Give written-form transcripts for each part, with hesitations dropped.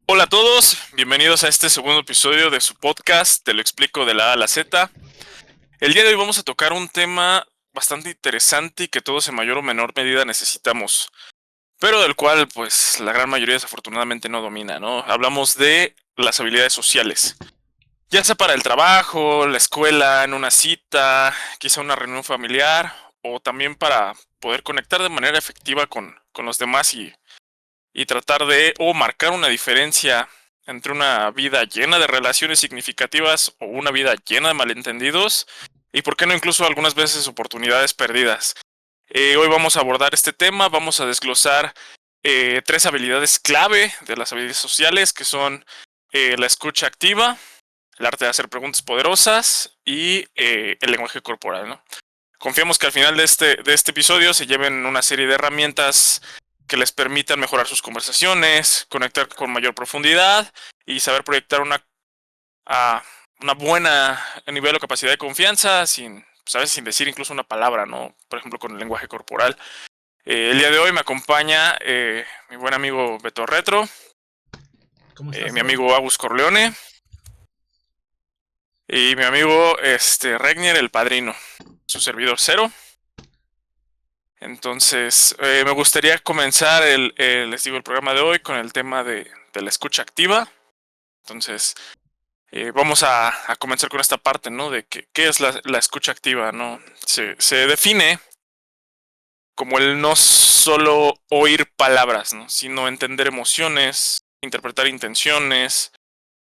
Hola a todos, bienvenidos a este segundo episodio de su podcast, Te lo explico de la A a la Z. El día de hoy vamos a tocar un tema bastante interesante y que todos en mayor o menor medida necesitamos, pero del cual pues la gran mayoría desafortunadamente no domina, ¿no? Hablamos de las habilidades sociales, ya sea para el trabajo, la escuela, en una cita, quizá una reunión familiar o también para poder conectar de manera efectiva con los demás y tratar de o marcar una diferencia entre una vida llena de relaciones significativas o una vida llena de malentendidos y por qué no incluso algunas veces oportunidades perdidas. Hoy vamos a abordar este tema, vamos a desglosar tres habilidades clave de las habilidades sociales que son la escucha activa, el arte de hacer preguntas poderosas y el lenguaje corporal, ¿no? Confiamos que al final de este episodio se lleven una serie de herramientas que les permitan mejorar sus conversaciones, conectar con mayor profundidad y saber proyectar a una buena nivel o capacidad de confianza sin, pues a veces sin decir incluso una palabra, ¿no? Por ejemplo, con el lenguaje corporal. El día de hoy me acompaña mi buen amigo Beto Retro, ¿Cómo estás, mi bro? amigo Agus Corleone y mi amigo Regnier, el padrino, su servidor cero. Entonces, me gustaría comenzar les digo, el programa de hoy con el tema de la escucha activa. Entonces, vamos a comenzar con esta parte, ¿no? De qué es la escucha activa, ¿no? Se define como el no solo oír palabras, ¿no? Sino entender emociones, interpretar intenciones,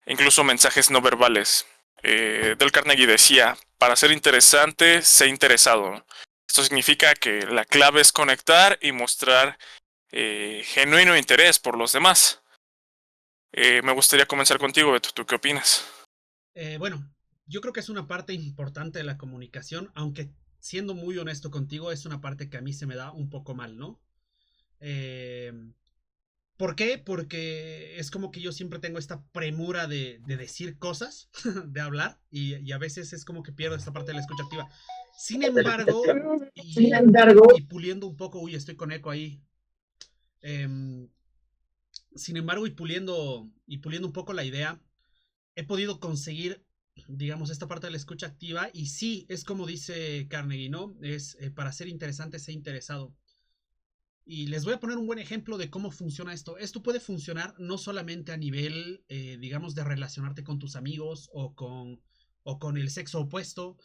e incluso mensajes no verbales. Del Carnegie decía, para ser interesante, sé interesado, ¿no? Esto significa que la clave es conectar y mostrar genuino interés por los demás. Me gustaría comenzar contigo, Beto. ¿Tú qué opinas? Bueno, yo creo que es una parte importante de la comunicación, aunque siendo muy honesto contigo, es una parte que a mí se me da un poco mal, ¿no? Eh, ¿Por qué? Porque es como que yo siempre tengo esta premura de decir cosas, de hablar, y a veces es como que pierdo esta parte de la escucha activa. Sin embargo, Sin y, embargo, y puliendo un poco, uy, estoy con eco ahí. Em, Sin embargo, y puliendo un poco la idea, he podido conseguir, digamos, esta parte de la escucha activa. Y sí, es como dice Carnegie, ¿no? Es para ser interesante, ser interesado. Y les voy a poner un buen ejemplo de cómo funciona esto. Esto puede funcionar no solamente a nivel, digamos, de relacionarte con tus amigos o con el sexo opuesto,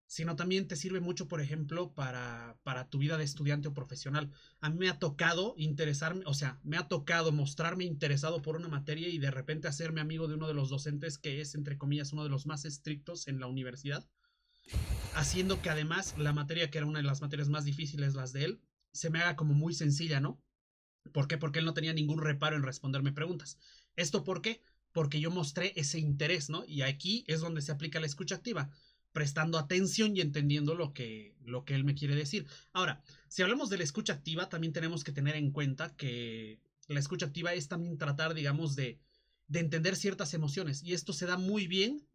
sino también te sirve mucho, por ejemplo, para tu vida de estudiante o profesional. A mí me ha tocado interesarme, o sea, me ha tocado mostrarme interesado por una materia y de repente hacerme amigo de uno de los docentes que es, entre comillas, uno de los más estrictos en la universidad, haciendo que además la materia, que era una de las materias más difíciles, las de él, se me haga como muy sencilla, ¿no? ¿Por qué? Porque él no tenía ningún reparo en responderme preguntas. ¿Esto por qué? Porque yo mostré ese interés, ¿no? Y aquí es donde se aplica la escucha activa, prestando atención y entendiendo lo que él me quiere decir. Ahora, si hablamos de la escucha activa, también tenemos que tener en cuenta que la escucha activa es también tratar, digamos, de entender ciertas emociones. Y esto se da muy bien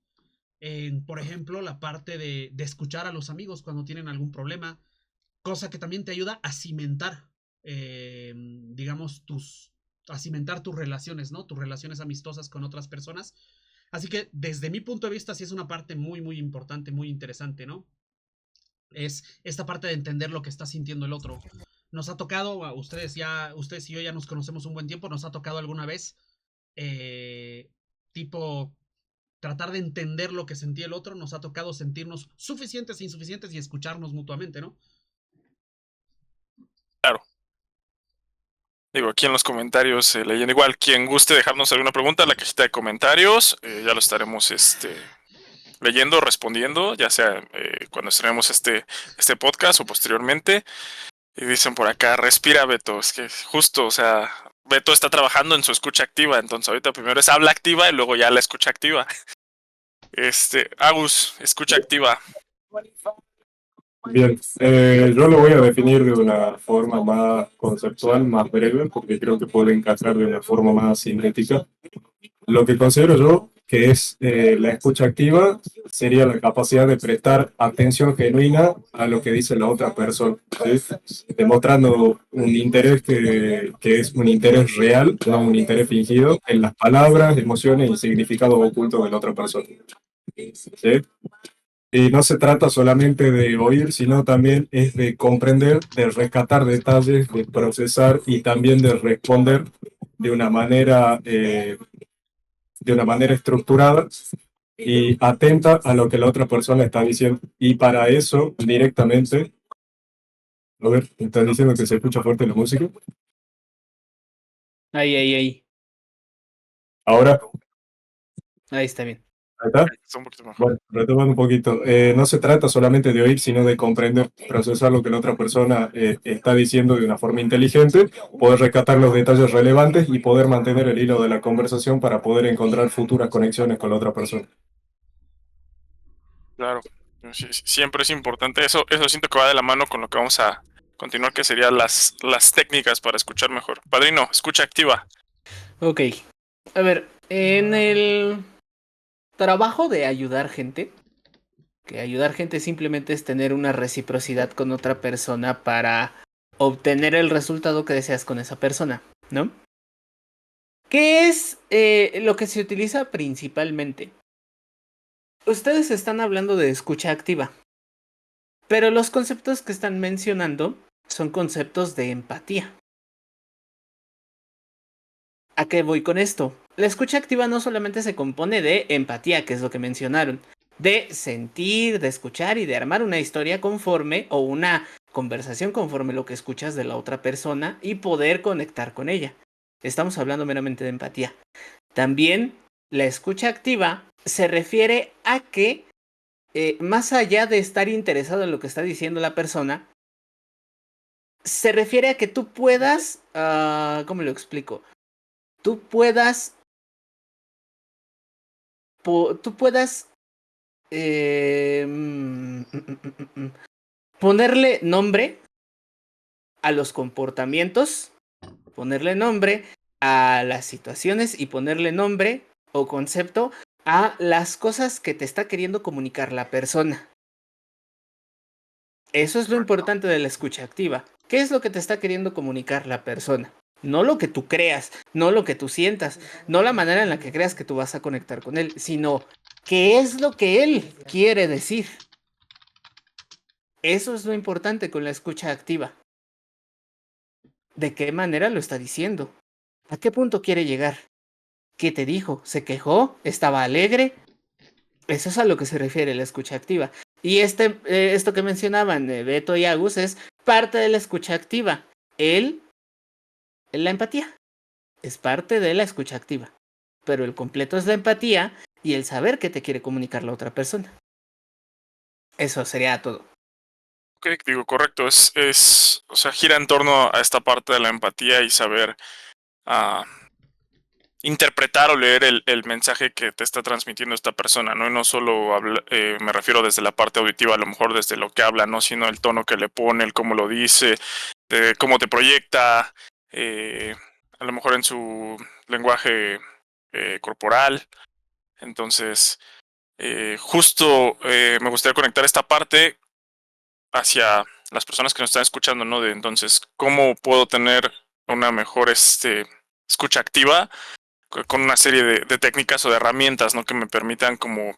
en, por ejemplo, la parte de escuchar a los amigos cuando tienen algún problema, cosa que también te ayuda a cimentar, digamos, a cimentar tus relaciones, ¿no? Tus relaciones amistosas con otras personas. Así que desde mi punto de vista sí es una parte muy, muy importante, muy interesante, ¿no? Es esta parte de entender lo que está sintiendo el otro. Nos ha tocado, a ustedes y yo ya nos conocemos un buen tiempo, nos ha tocado alguna vez, eh, tipo, tratar de entender lo que sentía el otro, nos ha tocado sentirnos suficientes e insuficientes y escucharnos mutuamente, ¿no? Claro. Digo, aquí en los comentarios leyendo igual. Quien guste dejarnos alguna pregunta en la cajita de comentarios, ya lo estaremos leyendo, respondiendo, ya sea cuando estrenemos este podcast o posteriormente. Y dicen por acá, respira Beto, es que justo, o sea, Beto está trabajando en su escucha activa, entonces ahorita primero es habla activa y luego ya la escucha activa. Agus, escucha activa. Bien, yo lo voy a definir de una forma más conceptual, más breve, porque creo que puede encajar de una forma más sintética. Lo que considero yo que es la escucha activa, sería la capacidad de prestar atención genuina a lo que dice la otra persona, ¿sí? Demostrando un interés que es un interés real, no un interés fingido, en las palabras, emociones y significados ocultos de la otra persona. ¿Sí? Y no se trata solamente de oír, sino también es de comprender, de rescatar detalles, de procesar y también de responder de una manera estructurada y atenta a lo que la otra persona está diciendo. Y para eso, directamente, a ver, ¿me estás diciendo que se escucha fuerte la música? Ahí. Ahora, Ahí está bien. ahí está. Está un poquito mejor. Bueno, retomando un poquito, no se trata solamente de oír, sino de comprender, procesar lo que la otra persona está diciendo de una forma inteligente, poder rescatar los detalles relevantes y poder mantener el hilo de la conversación para poder encontrar futuras conexiones con la otra persona. Claro. Siempre es importante. Eso siento que va de la mano con lo que vamos a continuar, que serían las técnicas para escuchar mejor. Padrino, escucha activa. Ok. A ver, en el trabajo de ayudar gente, que ayudar gente simplemente es tener una reciprocidad con otra persona para obtener el resultado que deseas con esa persona, ¿no? ¿Qué es lo que se utiliza principalmente? Ustedes están hablando de escucha activa, pero los conceptos que están mencionando son conceptos de empatía. ¿A qué voy con esto? La escucha activa no solamente se compone de empatía, que es lo que mencionaron, de sentir, de escuchar y de armar una historia conforme o una conversación conforme lo que escuchas de la otra persona y poder conectar con ella. Estamos hablando meramente de empatía. También la escucha activa se refiere a que más allá de estar interesado en lo que está diciendo la persona, se refiere a que tú puedas, ¿cómo lo explico? Tú puedas ponerle nombre a los comportamientos, ponerle nombre a las situaciones y ponerle nombre o concepto a las cosas que te está queriendo comunicar la persona. Eso es lo importante de la escucha activa. ¿Qué es lo que te está queriendo comunicar la persona? No lo que tú creas, no lo que tú sientas, no la manera en la que creas que tú vas a conectar con él, sino qué es lo que él quiere decir. Eso es lo importante con la escucha activa. ¿De qué manera lo está diciendo? ¿A qué punto quiere llegar? ¿Qué te dijo? ¿Se quejó? ¿Estaba alegre? Eso es a lo que se refiere la escucha activa. Y esto que mencionaban Beto y Agus es parte de la escucha activa. La empatía es parte de la escucha activa. Pero el completo es la empatía y el saber qué te quiere comunicar la otra persona. Eso sería todo. Ok, digo, correcto. O sea, gira en torno a esta parte de la empatía y saber interpretar o leer el mensaje que te está transmitiendo esta persona, ¿no? Y no solo me refiero desde la parte auditiva, a lo mejor desde lo que habla, ¿no? Sino el tono que le pone, el cómo lo dice, cómo te proyecta, a lo mejor en su lenguaje corporal. Entonces, justo me gustaría conectar esta parte hacia las personas que nos están escuchando, ¿no? De entonces, ¿cómo puedo tener una mejor escucha activa con una serie de técnicas o de herramientas, ¿no? Que me permitan como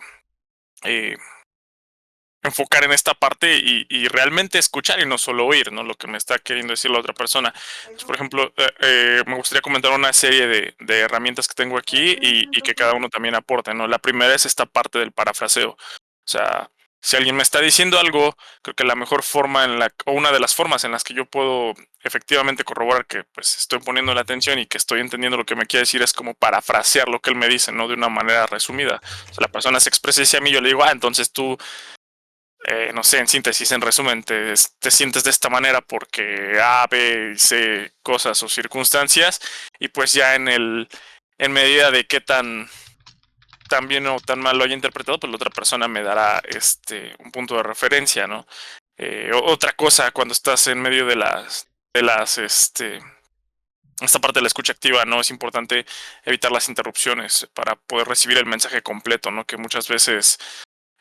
enfocar en esta parte y realmente escuchar y no solo oír, ¿no? Lo que me está queriendo decir la otra persona. Pues, por ejemplo, me gustaría comentar una serie de herramientas que tengo aquí y que cada uno también aporte, ¿no? La primera es esta parte del parafraseo. O sea, si alguien me está diciendo algo, creo que la mejor forma o una de las formas en las que yo puedo efectivamente corroborar que pues estoy poniendo la atención y que estoy entendiendo lo que me quiere decir es como parafrasear lo que él me dice, ¿no? De una manera resumida. O sea, la persona se expresa y a mí yo le digo, entonces tú no sé, en síntesis, en resumen, te sientes de esta manera porque A, B, C, cosas o circunstancias, y pues ya en medida de qué tan bien o tan mal lo haya interpretado, pues la otra persona me dará un punto de referencia, ¿no? Otra cosa, cuando estás en medio de las esta parte de la escucha activa, ¿no? Es importante evitar las interrupciones para poder recibir el mensaje completo, ¿no? Que muchas veces,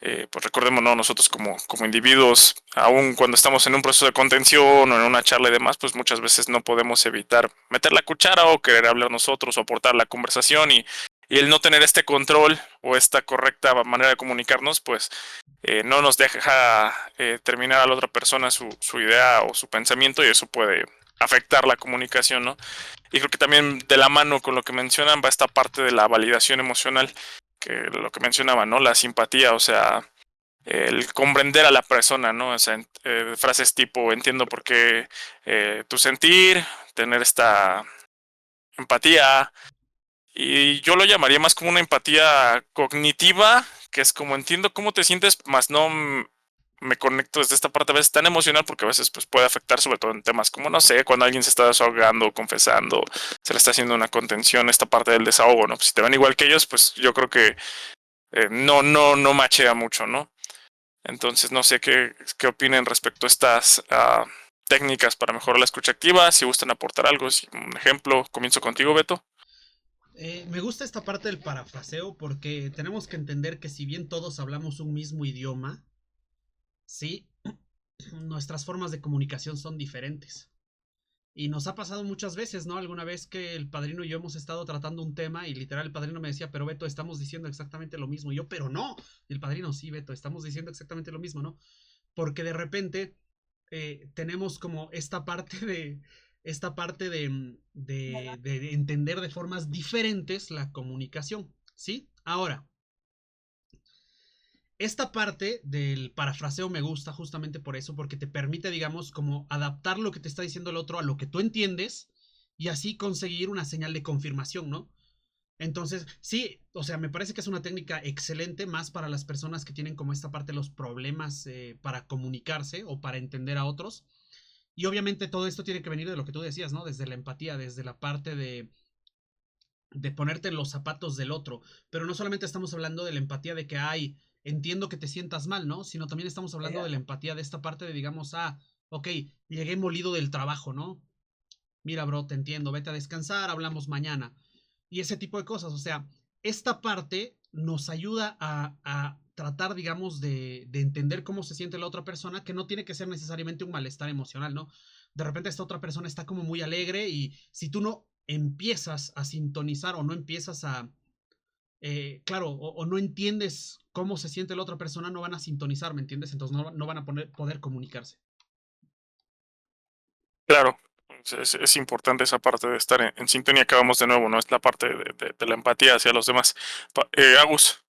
pues recordemos, ¿no? Nosotros como individuos, aun cuando estamos en un proceso de contención o en una charla y demás, pues muchas veces no podemos evitar meter la cuchara o querer hablar nosotros o aportar la conversación y el no tener este control o esta correcta manera de comunicarnos, pues no nos deja terminar a la otra persona su idea o su pensamiento y eso puede afectar la comunicación, ¿no? Y creo que también de la mano con lo que mencionan va esta parte de la validación emocional, que lo que mencionaba, ¿no? La simpatía, o sea, el comprender a la persona, ¿no? O sea, frases tipo, entiendo por qué tu sentir, tener esta empatía, y yo lo llamaría más como una empatía cognitiva, que es como entiendo cómo te sientes, más no me conecto desde esta parte a veces tan emocional, porque a veces pues, puede afectar sobre todo en temas como, no sé, cuando alguien se está desahogando, confesando, se le está haciendo una contención, esta parte del desahogo, ¿no? Pues, si te ven igual que ellos, pues yo creo que no machea mucho, ¿no? Entonces no sé qué opinen respecto a estas técnicas para mejorar la escucha activa, si gustan aportar algo, si, un ejemplo, comienzo contigo, Beto. Me gusta esta parte del parafraseo porque tenemos que entender que si bien todos hablamos un mismo idioma, sí, nuestras formas de comunicación son diferentes. Y nos ha pasado muchas veces, ¿no? Alguna vez que el padrino y yo hemos estado tratando un tema y literal el padrino me decía, pero Beto, estamos diciendo exactamente lo mismo. Y yo, pero no. Y el padrino, sí, Beto, estamos diciendo exactamente lo mismo, ¿no? Porque de repente tenemos como esta parte de entender de formas diferentes la comunicación, ¿sí? Ahora, esta parte del parafraseo me gusta justamente por eso, porque te permite, digamos, como adaptar lo que te está diciendo el otro a lo que tú entiendes y así conseguir una señal de confirmación, ¿no? Entonces, sí, o sea, me parece que es una técnica excelente más para las personas que tienen como esta parte de los problemas para comunicarse o para entender a otros. Y obviamente todo esto tiene que venir de lo que tú decías, ¿no? Desde la empatía, desde la parte de ponerte en los zapatos del otro. Pero no solamente estamos hablando de la empatía de que hay, entiendo que te sientas mal, ¿no? Sino también estamos hablando de la empatía de esta parte de, digamos, ok, llegué molido del trabajo, ¿no? Mira, bro, te entiendo, vete a descansar, hablamos mañana. Y ese tipo de cosas, o sea, esta parte nos ayuda a tratar, digamos, de entender cómo se siente la otra persona, que no tiene que ser necesariamente un malestar emocional, ¿no? De repente esta otra persona está como muy alegre y si tú no empiezas a sintonizar o no empiezas claro, o no entiendes cómo se siente la otra persona, no van a sintonizar, ¿me entiendes? Entonces no van a poder comunicarse. Claro, es importante esa parte de estar en sintonía que vamos de nuevo, ¿no? Es la parte de la empatía hacia los demás. Agus.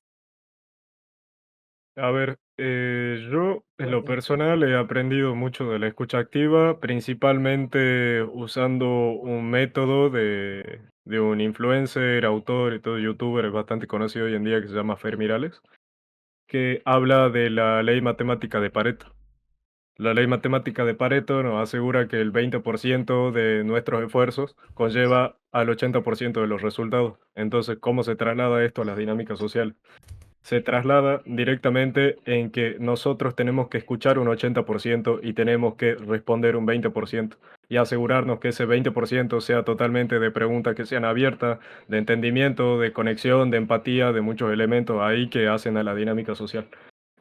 A ver, yo en lo personal he aprendido mucho de la escucha activa, principalmente usando un método de un influencer, autor y todo youtuber bastante conocido hoy en día que se llama Fer Mirales, que habla de la ley matemática de Pareto. La ley matemática de Pareto nos asegura que el 20% de nuestros esfuerzos conlleva al 80% de los resultados. Entonces, ¿cómo se traslada esto a las dinámicas sociales? Se traslada directamente en que nosotros tenemos que escuchar un 80% y tenemos que responder un 20% y asegurarnos que ese 20% sea totalmente de preguntas que sean abiertas, de entendimiento, de conexión, de empatía, de muchos elementos ahí que hacen a la dinámica social.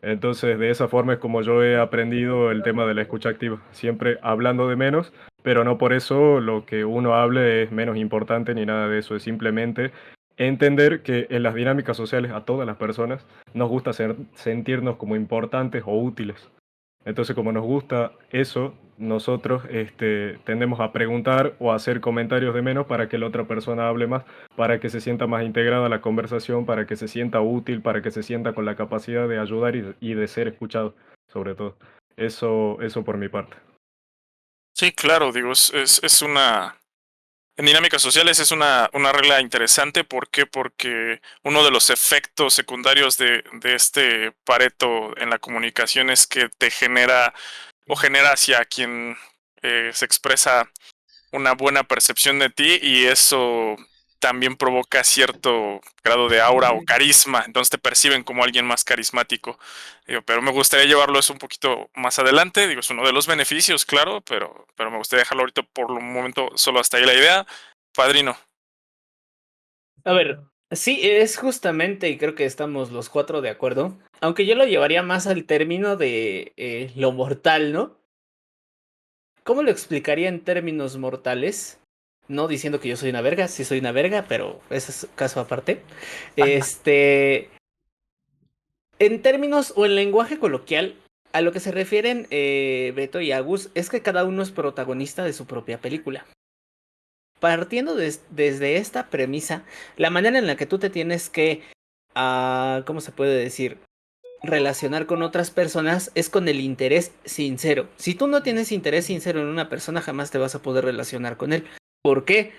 Entonces, de esa forma es como yo he aprendido el tema de la escucha activa, siempre hablando de menos, pero no por eso lo que uno hable es menos importante ni nada de eso, es simplemente entender que en las dinámicas sociales a todas las personas nos gusta sentirnos como importantes o útiles. Entonces, como nos gusta eso, nosotros tendemos a preguntar o a hacer comentarios de menos para que la otra persona hable más, para que se sienta más integrada a la conversación, para que se sienta útil, para que se sienta con la capacidad de ayudar y de ser escuchado, sobre todo. Eso por mi parte. Sí, claro, digo, es una... En dinámicas sociales es una regla interesante. ¿Por qué? Porque uno de los efectos secundarios de este Pareto en la comunicación es que te genera o genera hacia quien se expresa una buena percepción de ti y eso también provoca cierto grado de aura o carisma, entonces te perciben como alguien más carismático. Digo, pero me gustaría llevarlo eso un poquito más adelante, digo, es uno de los beneficios, claro, pero me gustaría dejarlo ahorita por un momento solo hasta ahí la idea. padrino. A ver, sí, es justamente, y creo que estamos los cuatro de acuerdo, aunque yo lo llevaría más al término de lo mortal, ¿no? ¿Cómo lo explicaría en términos mortales? No diciendo que yo soy una verga, sí soy una verga, pero ese es caso aparte. En términos o en lenguaje coloquial, a lo que se refieren Beto y Agus es que cada uno es protagonista de su propia película. Partiendo desde esta premisa, la manera en la que tú te tienes que, ¿cómo se puede decir? Relacionar con otras personas es con el interés sincero. Si tú no tienes interés sincero en una persona, jamás te vas a poder relacionar con él. ¿Por qué?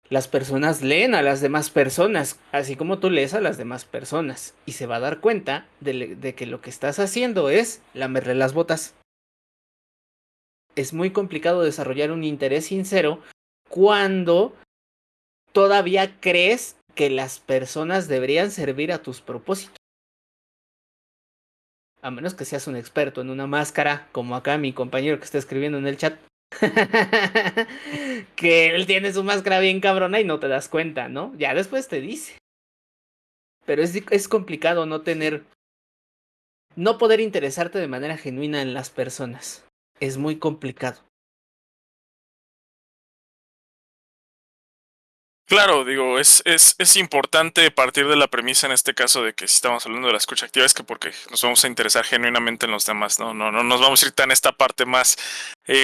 Las personas leen a las demás personas, así como tú lees a las demás personas, y se va a dar cuenta de que lo que estás haciendo es lamerle las botas. Es muy complicado desarrollar un interés sincero cuando todavía crees que las personas deberían servir a tus propósitos. A menos que seas un experto en una máscara, como acá mi compañero que está escribiendo en el chat. Que él tiene su máscara bien cabrona y no te das cuenta, ¿no? Ya después te dice. Pero es complicado no poder interesarte de manera genuina en las personas. Es muy complicado. Claro, digo, es importante partir de la premisa en este caso de que si estamos hablando de la escucha activa es que porque nos vamos a interesar genuinamente en los demás, no nos vamos a ir tan a esta parte más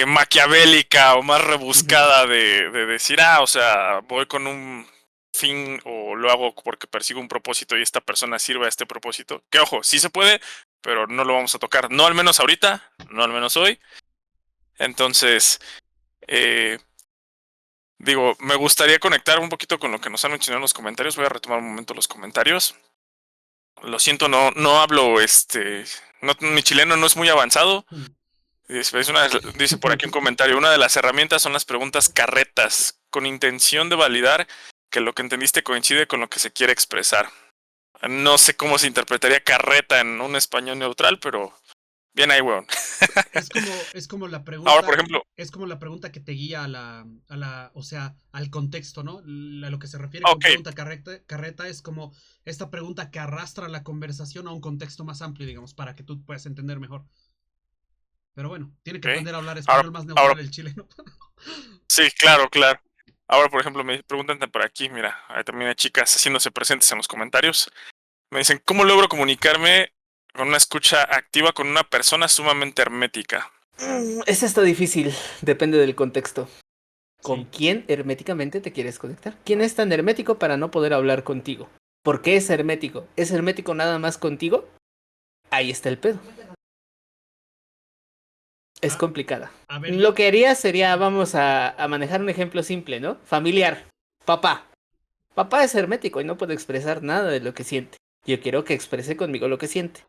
maquiavélica o más rebuscada de decir, o sea, voy con un fin o lo hago porque persigo un propósito y esta persona sirve a este propósito. Que ojo, sí se puede, pero no lo vamos a tocar, no al menos ahorita, no al menos hoy. Entonces, digo, me gustaría conectar un poquito con lo que nos han mencionado en los comentarios. Voy a retomar un momento los comentarios. Lo siento, no hablo, mi chileno no es muy avanzado. Dice por aquí un comentario, una de las herramientas son las preguntas carretas, con intención de validar que lo que entendiste coincide con lo que se quiere expresar. No sé cómo se interpretaría carreta en un español neutral, pero bien ahí, weón. Es como la pregunta. Ahora, por ejemplo. Es como la pregunta que te guía o sea, al contexto, ¿no? A lo que se refiere con pregunta carreta es como esta pregunta que arrastra la conversación a un contexto más amplio, digamos, para que tú puedas entender mejor. Pero bueno, tiene que aprender a hablar español más neutral el chileno. Sí, claro. Ahora, por ejemplo, me preguntan por aquí, mira, hay también chicas haciéndose presentes en los comentarios. Me dicen, ¿cómo logro comunicarme con una escucha activa con una persona sumamente hermética? Esa está difícil, depende del contexto. ¿Con quién herméticamente te quieres conectar? ¿Quién es tan hermético para no poder hablar contigo? ¿Por qué es hermético? ¿Es hermético nada más contigo? Ahí está el pedo. Es complicada. Lo que haría sería, vamos a manejar un ejemplo simple, ¿no? Familiar. Papá. Papá es hermético y no puede expresar nada de lo que siente. Yo quiero que exprese conmigo lo que siente.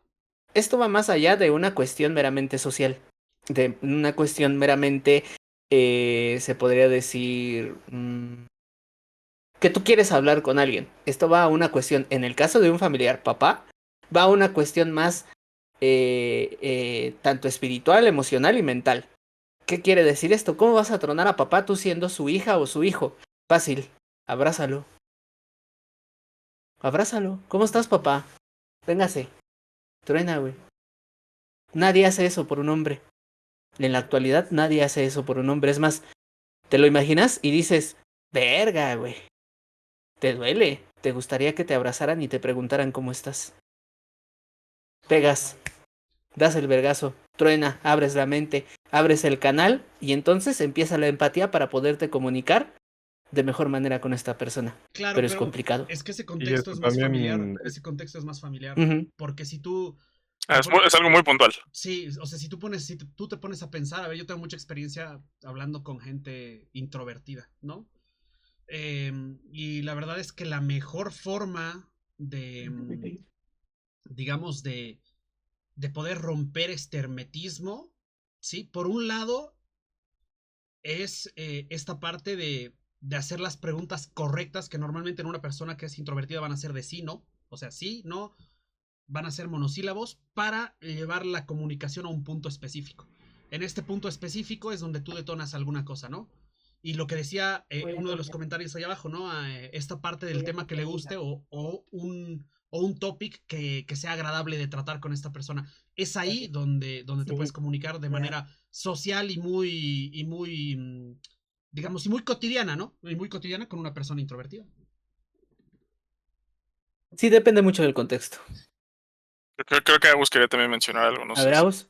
Esto va más allá de una cuestión meramente social. De una cuestión meramente, se podría decir, que tú quieres hablar con alguien. Esto va a una cuestión, en el caso de un familiar, papá, va a una cuestión más tanto espiritual, emocional y mental. ¿Qué quiere decir esto? ¿Cómo vas a tronar a papá tú siendo su hija o su hijo? Fácil, abrázalo. Abrázalo. ¿Cómo estás, papá? Véngase. Truena, güey. Nadie hace eso por un hombre. En la actualidad nadie hace eso por un hombre. Es más, te lo imaginas y dices, verga, güey. Te duele. Te gustaría que te abrazaran y te preguntaran cómo estás. Pegas. Das el vergazo. Truena. Abres la mente. Abres el canal y entonces empieza la empatía para poderte comunicar de mejor manera con esta persona. Claro, pero es complicado. Es que ese contexto es más familiar. Ese contexto es más familiar. Porque si tú... Es algo muy puntual. Sí, o sea, si tú te pones a pensar, a ver, yo tengo mucha experiencia hablando con gente introvertida, ¿no? Y la verdad es que la mejor forma digamos, de poder romper este hermetismo, ¿sí? Por un lado, es esta parte de hacer las preguntas correctas que normalmente en una persona que es introvertida van a ser de sí, no. O sea, sí, no, van a ser monosílabos para llevar la comunicación a un punto específico. En este punto específico es donde tú detonas alguna cosa, ¿no? Y lo que decía uno de los comentarios ahí abajo, ¿no? Esta parte del tema que le guste o un topic que sea agradable de tratar con esta persona. Es ahí donde te puedes comunicar de manera social y muy, digamos, y muy cotidiana, ¿no? Y muy cotidiana con una persona introvertida. Sí, depende mucho del contexto. Creo que Agus quería también mencionar algo, no A sé. ver, Agus.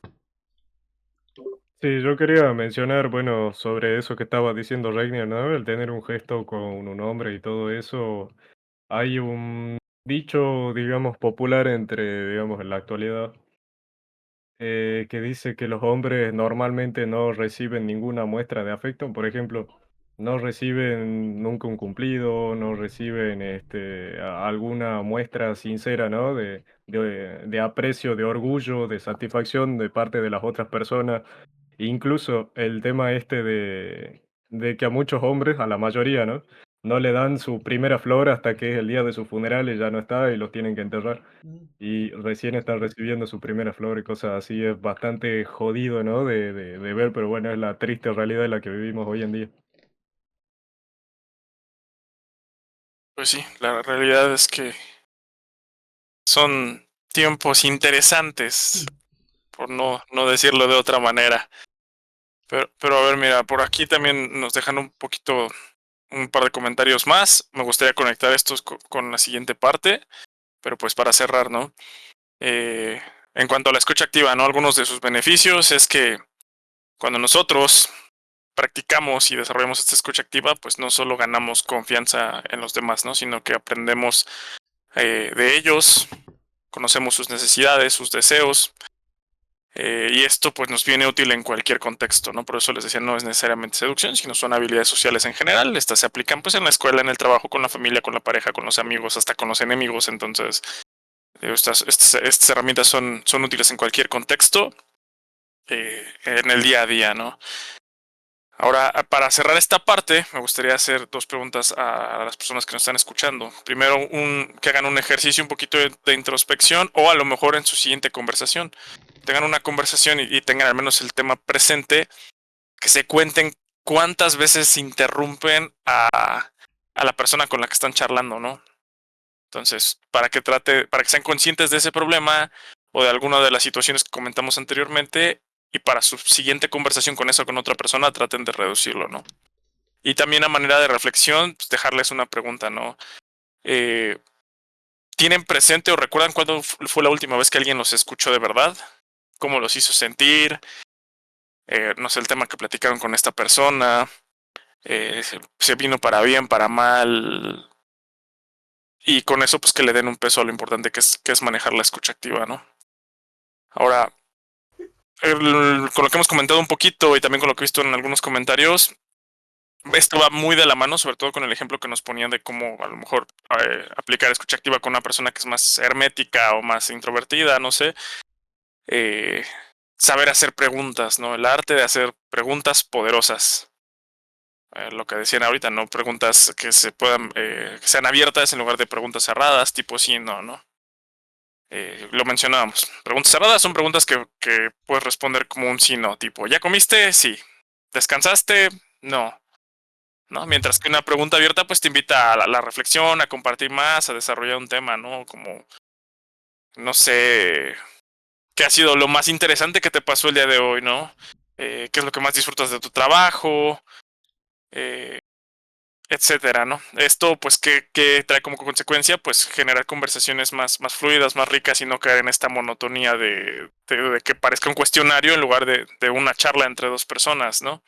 Sí, yo quería mencionar, bueno, sobre eso que estaba diciendo Reiner, ¿no? El tener un gesto con un nombre y todo eso. Hay un dicho, digamos, popular entre, digamos, en la actualidad, que dice que los hombres normalmente no reciben ninguna muestra de afecto. Por ejemplo, no reciben nunca un cumplido, no reciben alguna muestra sincera, ¿no? De aprecio, de orgullo, de satisfacción de parte de las otras personas. Incluso el tema de que a muchos hombres, a la mayoría, ¿no? No le dan su primera flor hasta que es el día de su funeral y ya no está y los tienen que enterrar. Mm. Y recién están recibiendo su primera flor y cosas así. Es bastante jodido, ¿no? De ver, pero bueno, es la triste realidad en la que vivimos hoy en día. Pues sí, la realidad es que son tiempos interesantes, por no decirlo de otra manera. Pero a ver, mira, por aquí también nos dejan un par de comentarios más. Me gustaría conectar estos con la siguiente parte, pero pues para cerrar, ¿no? En cuanto a la escucha activa, ¿no? Algunos de sus beneficios es que cuando nosotros practicamos y desarrollamos esta escucha activa, pues no solo ganamos confianza en los demás, ¿no? Sino que aprendemos de ellos, conocemos sus necesidades, sus deseos, y esto pues nos viene útil en cualquier contexto, ¿no? Por eso les decía, no es necesariamente seducción, sino son habilidades sociales en general. Estas se aplican pues en la escuela, en el trabajo, con la familia, con la pareja, con los amigos, hasta con los enemigos. Entonces, estas herramientas son útiles en cualquier contexto, en el día a día, ¿no? Ahora, para cerrar esta parte, me gustaría hacer dos preguntas a las personas que nos están escuchando. Primero, que hagan un ejercicio un poquito de introspección, o a lo mejor en su siguiente conversación tengan una conversación y tengan al menos el tema presente, que se cuenten cuántas veces interrumpen a la persona con la que están charlando, ¿no? Entonces, para que sean conscientes de ese problema o de alguna de las situaciones que comentamos anteriormente, y para su siguiente conversación con otra persona traten de reducirlo, ¿no? Y también a manera de reflexión, pues dejarles una pregunta, ¿no? ¿Tienen presente o recuerdan cuándo fue la última vez que alguien los escuchó de verdad? ¿Cómo los hizo sentir? No sé, el tema que platicaron con esta persona, se vino para bien, para mal, y con eso pues que le den un peso a lo importante que es manejar la escucha activa, ¿no? Ahora, con lo que hemos comentado un poquito y también con lo que he visto en algunos comentarios, esto va muy de la mano, sobre todo con el ejemplo que nos ponían de cómo a lo mejor aplicar escucha activa con una persona que es más hermética o más introvertida, no sé. Saber hacer preguntas, ¿no? El arte de hacer preguntas poderosas. Lo que decían ahorita, ¿no? Preguntas que que sean abiertas en lugar de preguntas cerradas, tipo sí, no, ¿no? Lo mencionábamos. Preguntas cerradas son preguntas que puedes responder como un sí, no, tipo, ¿ya comiste? Sí. ¿Descansaste? No. ¿No? Mientras que una pregunta abierta pues te invita a la reflexión, a compartir más, a desarrollar un tema, ¿no? Como, no sé, ¿qué ha sido lo más interesante que te pasó el día de hoy, ¿no? ¿Qué es lo que más disfrutas de tu trabajo? Etcétera, ¿no? Esto, pues, que trae como consecuencia, pues, generar conversaciones más fluidas, más ricas y no caer en esta monotonía de que parezca un cuestionario en lugar de una charla entre dos personas, ¿no?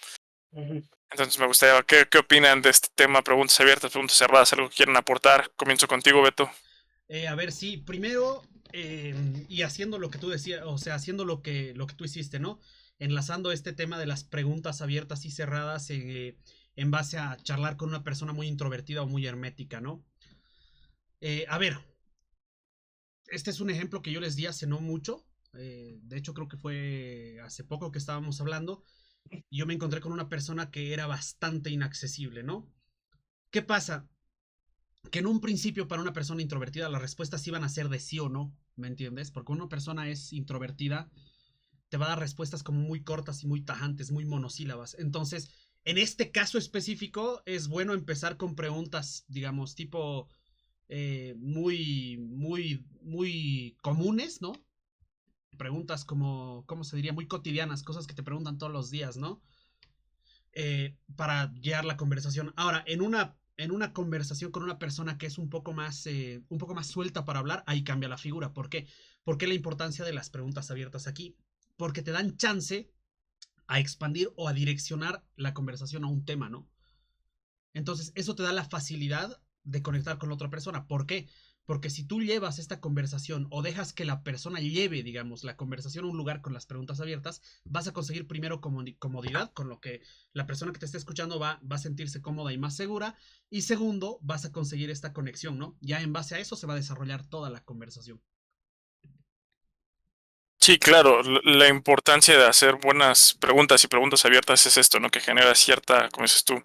Entonces me gustaría, ¿qué opinan de este tema? Preguntas abiertas, preguntas cerradas, algo que quieran aportar. Comienzo contigo, Beto. A ver, sí, primero, y haciendo lo que tú decías, o sea, haciendo lo que tú hiciste, ¿no? Enlazando este tema de las preguntas abiertas y cerradas en base a charlar con una persona muy introvertida o muy hermética, ¿no? A ver, este es un ejemplo que yo les di hace no mucho. De hecho, creo que fue hace poco que estábamos hablando. Y yo me encontré con una persona que era bastante inaccesible, ¿no? ¿Qué pasa? Que en un principio para una persona introvertida las respuestas iban a ser de sí o no, ¿me entiendes? Porque una persona es introvertida, te va a dar respuestas como muy cortas y muy tajantes, muy monosílabas. Entonces, En este caso específico es bueno empezar con preguntas, digamos, tipo muy comunes, ¿no? Preguntas como, ¿cómo se diría? Muy cotidianas, cosas que te preguntan todos los días, ¿no? Para guiar la conversación. Ahora, en una conversación con una persona que es un poco más suelta para hablar, ahí cambia la figura. ¿Por qué? ¿Por qué la importancia de las preguntas abiertas aquí? Porque te dan chance a expandir o a direccionar la conversación a un tema, ¿no? Entonces, eso te da la facilidad de conectar con la otra persona. ¿Por qué? Porque si tú llevas esta conversación o dejas que la persona lleve, digamos, la conversación a un lugar con las preguntas abiertas, vas a conseguir primero comodidad, con lo que la persona que te esté escuchando va a sentirse cómoda y más segura. Y segundo, vas a conseguir esta conexión, ¿no? Ya en base a eso se va a desarrollar toda la conversación. Sí, claro, la importancia de hacer buenas preguntas y preguntas abiertas es esto, ¿no? Que genera cierta, como dices tú,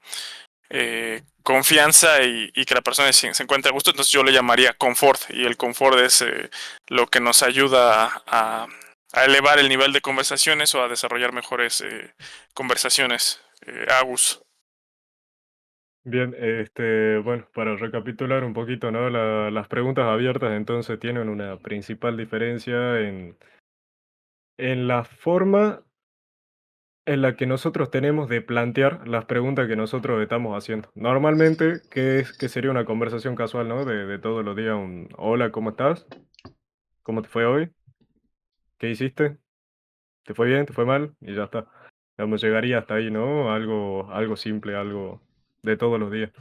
confianza y que la persona se encuentre a gusto. Entonces yo le llamaría confort, y el confort es lo que nos ayuda a elevar el nivel de conversaciones o a desarrollar mejores conversaciones. Agus. Bien, bueno, para recapitular un poquito, ¿no? Las preguntas abiertas entonces tienen una principal diferencia en la forma en la que nosotros tenemos de plantear las preguntas que nosotros estamos haciendo. Normalmente, que sería una conversación casual, ¿no? De todos los días, un hola, ¿cómo estás? ¿Cómo te fue hoy? ¿Qué hiciste? ¿Te fue bien? ¿Te fue mal? Y ya está. Digamos, llegaría hasta ahí, ¿no? Algo simple, algo de todos los días.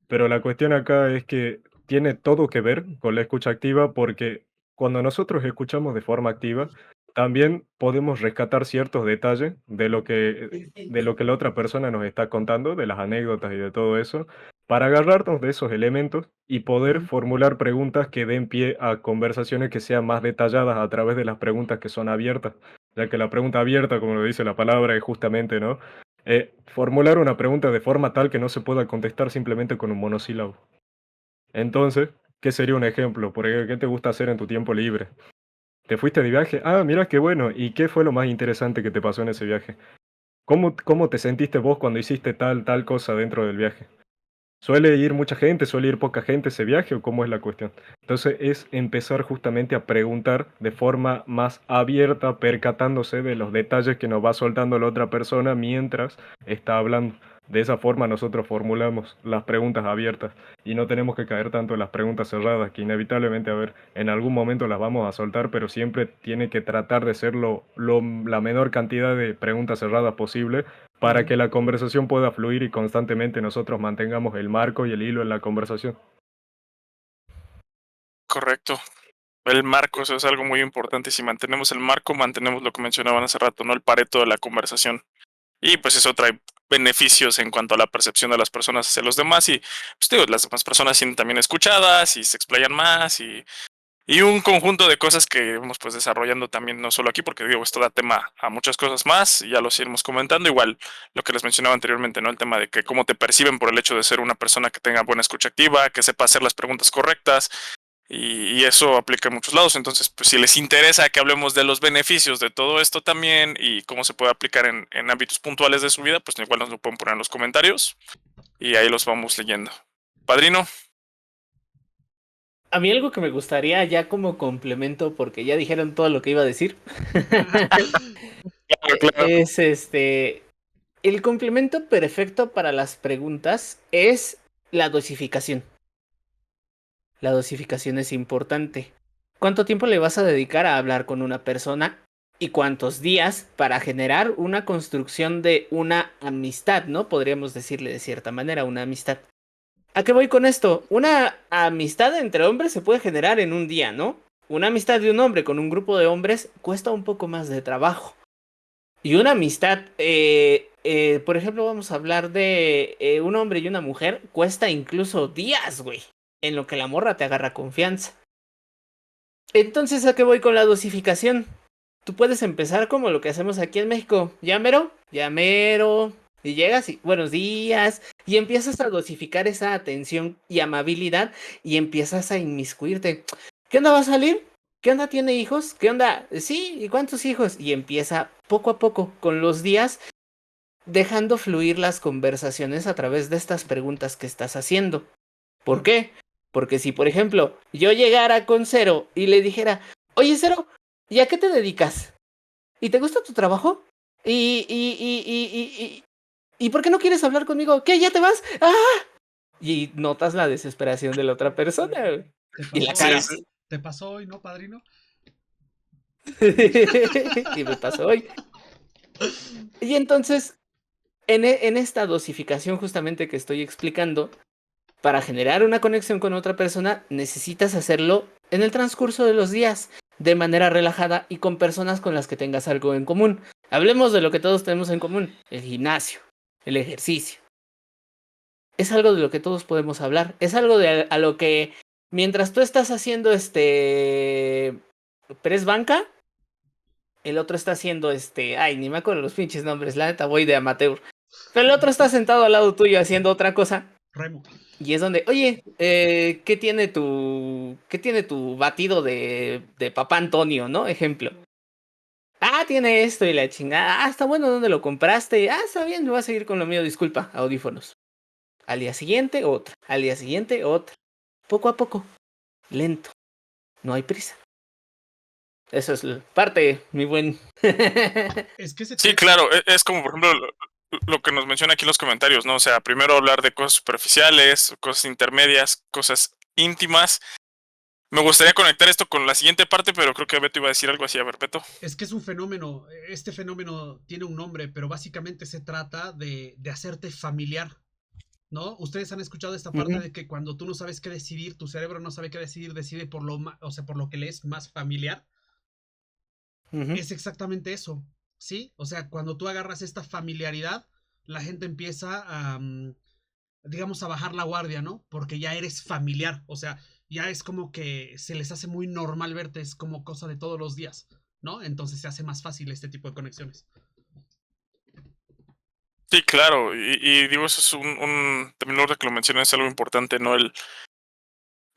Pero la cuestión acá es que tiene todo que ver con la escucha activa porque cuando nosotros escuchamos de forma activa, también podemos rescatar ciertos detalles de lo que la otra persona nos está contando, de las anécdotas y de todo eso, para agarrarnos de esos elementos y poder Ujú. formular preguntas que den pie a conversaciones que sean más detalladas a través de las preguntas que son abiertas, ya que la pregunta abierta, como lo dice la palabra, es justamente, ¿no? Formular una pregunta de forma tal que no se pueda contestar simplemente con un monosílabo. Entonces, ¿qué sería un ejemplo? Por ejemplo, ¿qué te gusta hacer en tu tiempo libre? ¿Te fuiste de viaje? Ah, mira qué bueno. ¿Y qué fue lo más interesante que te pasó en ese viaje? ¿Cómo te sentiste vos cuando hiciste tal cosa dentro del viaje? ¿Suele ir mucha gente? ¿Suele ir poca gente a ese viaje? ¿O cómo es la cuestión? Entonces es empezar justamente a preguntar de forma más abierta, percatándose de los detalles que nos va soltando la otra persona mientras está hablando. De esa forma nosotros formulamos las preguntas abiertas y no tenemos que caer tanto en las preguntas cerradas, que inevitablemente, a ver, en algún momento las vamos a soltar, pero siempre tiene que tratar de ser la menor cantidad de preguntas cerradas posible para Ujú. que la conversación pueda fluir y constantemente nosotros mantengamos el marco y el hilo en la conversación. Correcto. El marco, eso es algo muy importante. Si mantenemos el marco, mantenemos lo que mencionaban hace rato, ¿no? El pareto de la conversación. Y pues eso trae beneficios en cuanto a la percepción de las personas hacia los demás. Y pues digo, las demás personas sienten también escuchadas y se explayan más. Y un conjunto de cosas que vamos pues desarrollando también, no solo aquí, porque digo, esto da tema a muchas cosas más y ya los iremos comentando. Igual lo que les mencionaba anteriormente, ¿no? El tema de que cómo te perciben por el hecho de ser una persona que tenga buena escucha activa, que sepa hacer las preguntas correctas. Y eso aplica en muchos lados. Entonces, pues si les interesa que hablemos de los beneficios de todo esto también y cómo se puede aplicar en ámbitos puntuales de su vida, pues igual nos lo pueden poner en los comentarios y ahí los vamos leyendo. Padrino. A mí algo que me gustaría ya como complemento, porque ya dijeron todo lo que iba a decir, Claro, claro. es el complemento perfecto para las preguntas es la dosificación. La dosificación es importante. ¿Cuánto tiempo le vas a dedicar a hablar con una persona? ¿Y cuántos días para generar una construcción de una amistad, ¿no? Podríamos decirle de cierta manera una amistad. ¿A qué voy con esto? Una amistad entre hombres se puede generar en un día, ¿no? Una amistad de un hombre con un grupo de hombres cuesta un poco más de trabajo. Y una amistad, por ejemplo, vamos a hablar de un hombre y una mujer, cuesta incluso días, güey, en lo que la morra te agarra confianza. Entonces, ¿a qué voy con la dosificación? Tú puedes empezar como lo que hacemos aquí en México. Llamero, llamero. Y llegas y buenos días. Y empiezas a dosificar esa atención y amabilidad. Y empiezas a inmiscuirte. ¿Qué onda va a salir? ¿Qué onda tiene hijos? ¿Qué onda? Sí, ¿y cuántos hijos? Y empieza poco a poco, con los días, dejando fluir las conversaciones a través de estas preguntas que estás haciendo. ¿Por qué? Porque si, por ejemplo, yo llegara con Cero y le dijera, oye, Cero, ¿y a qué te dedicas? ¿Y te gusta tu trabajo? ¿Y por qué no quieres hablar conmigo? ¿Qué? ¿Ya te vas? ¡Ah! Y notas la desesperación de la otra persona, güey. Y la cagas. ¿Te pasó hoy, no, padrino? Y me pasó hoy. Y entonces, en esta dosificación justamente que estoy explicando, para generar una conexión con otra persona, necesitas hacerlo en el transcurso de los días, de manera relajada y con personas con las que tengas algo en común. Hablemos de lo que todos tenemos en común: el gimnasio, el ejercicio. Es algo de lo que todos podemos hablar. Es algo a lo que, mientras tú estás haciendo press banca, el otro está haciendo ay, ni me acuerdo los pinches nombres, la neta voy de amateur. Pero el otro está sentado al lado tuyo haciendo otra cosa. Remo. Y es donde, oye, ¿qué tiene tu batido de Papá Antonio, no? Ejemplo. Ah, tiene esto y la chingada. Ah, está bueno, ¿dónde lo compraste? Ah, está bien, me voy a seguir con lo mío, disculpa, audífonos. Al día siguiente, otra. Al día siguiente, otra. Poco a poco. Lento. No hay prisa. Eso es parte, mi buen. Es que Sí, claro, es como por ejemplo lo que nos menciona aquí en los comentarios, ¿no? O sea, primero hablar de cosas superficiales, cosas intermedias, cosas íntimas. Me gustaría conectar esto con la siguiente parte, pero creo que Beto iba a decir algo así. A ver, Beto. Es que es un fenómeno, este fenómeno tiene un nombre, pero básicamente se trata de hacerte familiar, ¿no? Ustedes han escuchado esta parte de que cuando tú no sabes qué decidir, tu cerebro no sabe qué decidir, decide por por lo que le es más familiar. Es exactamente eso, ¿sí? O sea, cuando tú agarras esta familiaridad, la gente empieza a, digamos, a bajar la guardia, ¿no? Porque ya eres familiar, o sea, ya es como que se les hace muy normal verte, es como cosa de todos los días, ¿no? Entonces se hace más fácil este tipo de conexiones. Sí, claro, y digo, eso es también ahora que lo mencionas es algo importante, ¿no?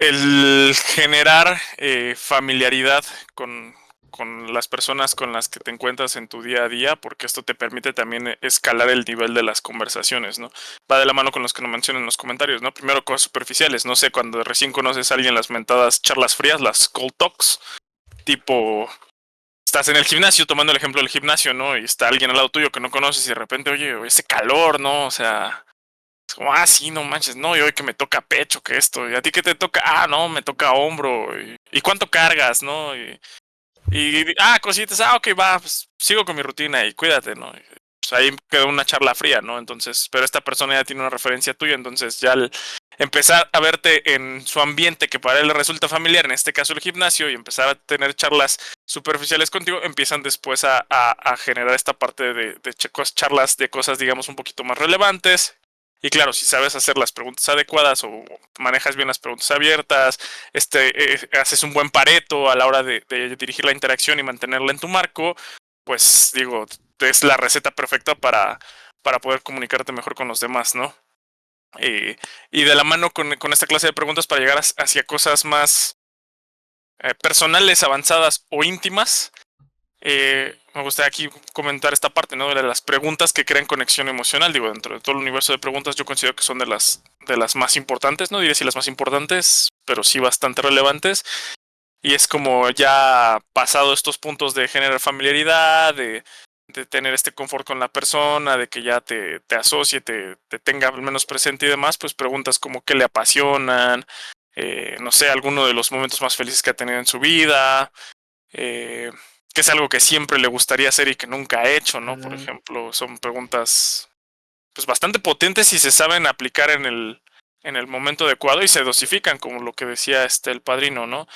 El generar familiaridad con las personas con las que te encuentras en tu día a día, porque esto te permite también escalar el nivel de las conversaciones, ¿no? Va de la mano con los que nos mencionan en los comentarios, ¿no? Primero cosas superficiales, no sé, cuando recién conoces a alguien, las mentadas charlas frías, las cold talks, tipo, estás en el gimnasio, tomando el ejemplo del gimnasio, ¿no? Y está alguien al lado tuyo que no conoces y de repente, oye, ese calor, ¿no? O sea, es como, sí, no manches, no, y hoy que me toca pecho, que esto, y a ti que te toca, no, me toca hombro, y cuánto cargas, ¿no? Cositas, ok, va, pues sigo con mi rutina y cuídate, ¿no? Pues ahí quedó una charla fría, ¿no? Entonces, pero esta persona ya tiene una referencia tuya, entonces ya al empezar a verte en su ambiente que para él le resulta familiar, en este caso el gimnasio, y empezar a tener charlas superficiales contigo, empiezan después a generar esta parte de charlas de cosas, digamos, un poquito más relevantes. Y claro, si sabes hacer las preguntas adecuadas o manejas bien las preguntas abiertas, haces un buen pareto a la hora de dirigir la interacción y mantenerla en tu marco, pues digo, es la receta perfecta para poder comunicarte mejor con los demás, ¿no? Y de la mano con esta clase de preguntas para llegar hacia cosas más personales, avanzadas o íntimas, me gustaría aquí comentar esta parte, ¿no? De las preguntas que crean conexión emocional. Digo, dentro de todo el universo de preguntas, yo considero que son de las más importantes, no diré si las más importantes, pero sí bastante relevantes. Y es como ya pasado estos puntos de generar familiaridad, de tener este confort con la persona, de que ya te asocie, te tenga al menos presente y demás, pues preguntas como qué le apasionan, no sé, alguno de los momentos más felices que ha tenido en su vida, que es algo que siempre le gustaría hacer y que nunca ha hecho, ¿no? Por ejemplo, son preguntas pues bastante potentes y se saben aplicar en el momento adecuado y se dosifican, como lo que decía el padrino, ¿no?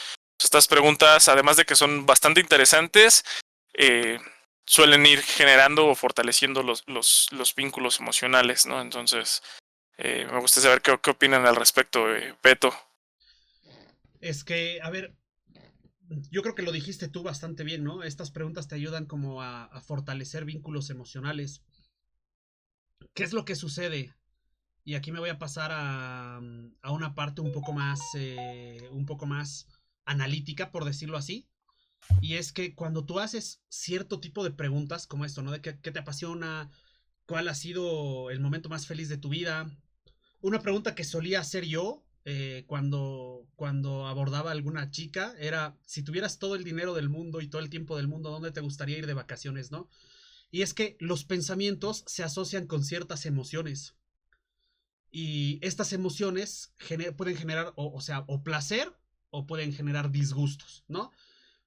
Estas preguntas, además de que son bastante interesantes, suelen ir generando o fortaleciendo los vínculos emocionales, ¿no? Entonces, me gusta saber qué opinan al respecto, Beto. Es que, a ver, yo creo que lo dijiste tú bastante bien, ¿no? Estas preguntas te ayudan como a fortalecer vínculos emocionales. ¿Qué es lo que sucede? Y aquí me voy a pasar a una parte un poco más analítica, por decirlo así. Y es que cuando tú haces cierto tipo de preguntas como esto, ¿no? De qué te apasiona, ¿Cuál ha sido el momento más feliz de tu vida? Una pregunta que solía hacer yo cuando abordaba a alguna chica era, si tuvieras todo el dinero del mundo y todo el tiempo del mundo, ¿dónde te gustaría ir de vacaciones, no? Y es que los pensamientos se asocian con ciertas emociones. Y estas emociones pueden generar, o placer, o pueden generar disgustos, ¿no?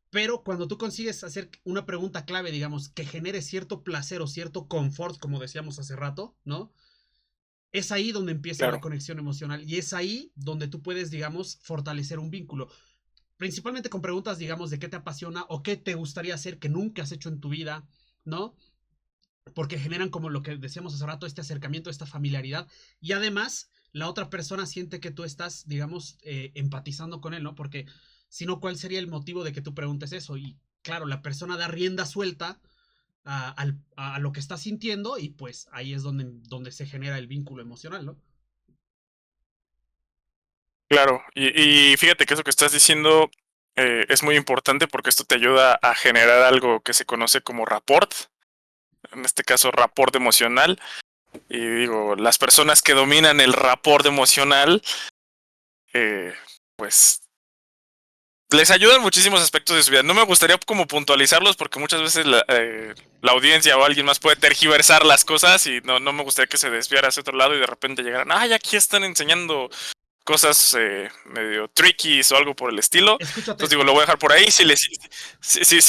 Pero cuando tú consigues hacer una pregunta clave, digamos, que genere cierto placer o cierto confort, como decíamos hace rato, ¿no? Es ahí donde empieza la Claro. conexión emocional y es ahí donde tú puedes, digamos, fortalecer un vínculo. Principalmente con preguntas, digamos, de qué te apasiona o qué te gustaría hacer que nunca has hecho en tu vida, ¿no? Porque generan, como lo que decíamos hace rato, este acercamiento, esta familiaridad. Y además, la otra persona siente que tú estás, digamos, empatizando con él, ¿no? Porque si no, ¿cuál sería el motivo de que tú preguntes eso? Y claro, la persona da rienda suelta a lo que está sintiendo y pues ahí es donde se genera el vínculo emocional, ¿no? Claro, y fíjate que eso que estás diciendo es muy importante porque esto te ayuda a generar algo que se conoce como rapport, en este caso rapport emocional. Y digo, las personas que dominan el rapport emocional, pues les ayudan muchísimos aspectos de su vida. No me gustaría como puntualizarlos porque muchas veces la audiencia o alguien más puede tergiversar las cosas y no me gustaría que se desviara hacia otro lado y de repente llegaran, ay, aquí están enseñando cosas medio trickies o algo por el estilo. Escúchate Entonces digo, esto. lo voy a dejar por ahí. Si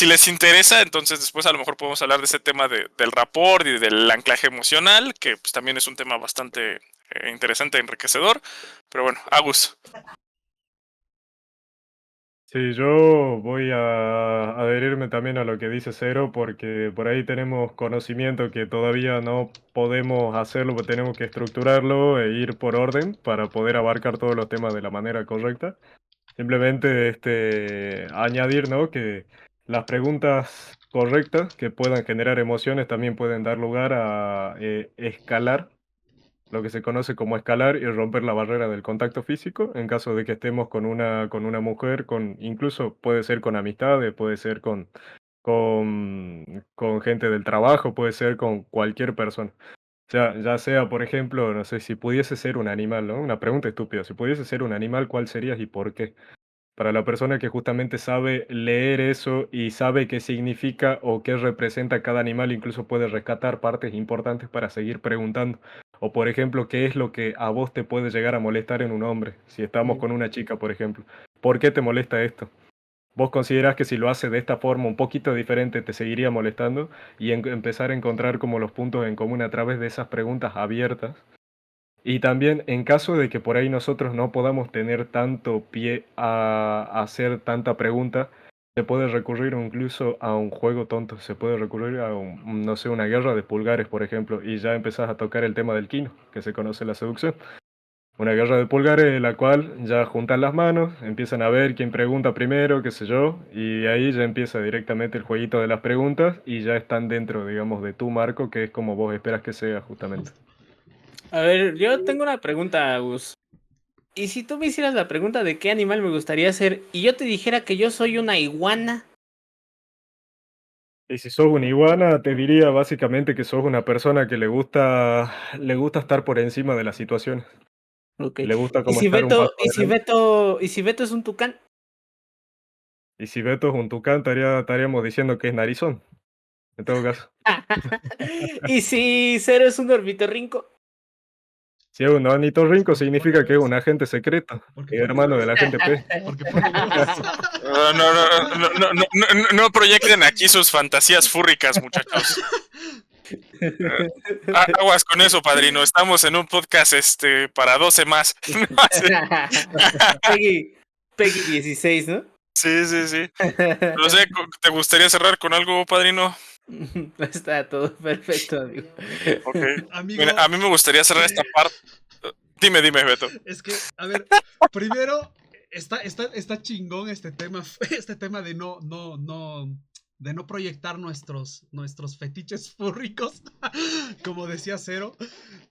les interesa, entonces después a lo mejor podemos hablar de ese tema del rapport y del anclaje emocional, que pues también es un tema bastante interesante, enriquecedor. Pero bueno, Agus. Sí, yo voy a adherirme también a lo que dice Cero, porque por ahí tenemos conocimiento que todavía no podemos hacerlo, porque tenemos que estructurarlo e ir por orden para poder abarcar todos los temas de la manera correcta. Simplemente añadir, ¿no? Que las preguntas correctas que puedan generar emociones también pueden dar lugar a escalar lo que se conoce como escalar y romper la barrera del contacto físico en caso de que estemos con una mujer, incluso puede ser con amistades, puede ser con gente del trabajo, puede ser con cualquier persona. O sea, ya sea, por ejemplo, no sé, si pudiese ser un animal, ¿no? Una pregunta estúpida, si pudiese ser un animal, ¿cuál serías y por qué? Para la persona que justamente sabe leer eso y sabe qué significa o qué representa cada animal, incluso puede rescatar partes importantes para seguir preguntando. O por ejemplo, ¿qué es lo que a vos te puede llegar a molestar en un hombre? Si estamos con una chica, por ejemplo, ¿por qué te molesta esto? ¿Vos considerás que si lo hace de esta forma un poquito diferente te seguiría molestando? Y empezar a encontrar como los puntos en común a través de esas preguntas abiertas. Y también en caso de que por ahí nosotros no podamos tener tanto pie a hacer tanta pregunta, se puede recurrir incluso a un juego tonto, se puede recurrir a no sé, una guerra de pulgares, por ejemplo, y ya empezás a tocar el tema del kino, que se conoce la seducción. Una guerra de pulgares en la cual ya juntan las manos, empiezan a ver quién pregunta primero, qué sé yo, y ahí ya empieza directamente el jueguito de las preguntas y ya están dentro, digamos, de tu marco, que es como vos esperas que sea justamente. Justo. A ver, yo tengo una pregunta, Gus. ¿Y si tú me hicieras la pregunta de qué animal me gustaría ser y yo te dijera que yo soy una iguana? Y si sos una iguana, te diría básicamente que sos una persona que le gusta estar por encima de las situaciones. Ok. Le gusta ¿Y como si estar un paso Beto, y si adelante. Beto, y si Beto es un tucán? Y si Beto es un tucán, estaríamos diciendo que es narizón, en todo caso. ¿Y si Cero es un ornitorrinco? Si es un ornitorrinco, significa que es un agente secreto, Porque es pone hermano del huevos. agente P. Porque pone huevos. No proyecten aquí sus fantasías fúrricas, muchachos. Aguas con eso, padrino. Estamos en un podcast para 12 más. Peggy, Peggy 16, ¿no? Sí. No sé, ¿te gustaría cerrar con algo, padrino? Está todo perfecto, amigo. Ok. Amigo, Mira, a mí me gustaría cerrar esta parte. Dime, Beto. es que, a ver, primero, está chingón este tema de no proyectar nuestros fetiches fúrricos, como decía Cero.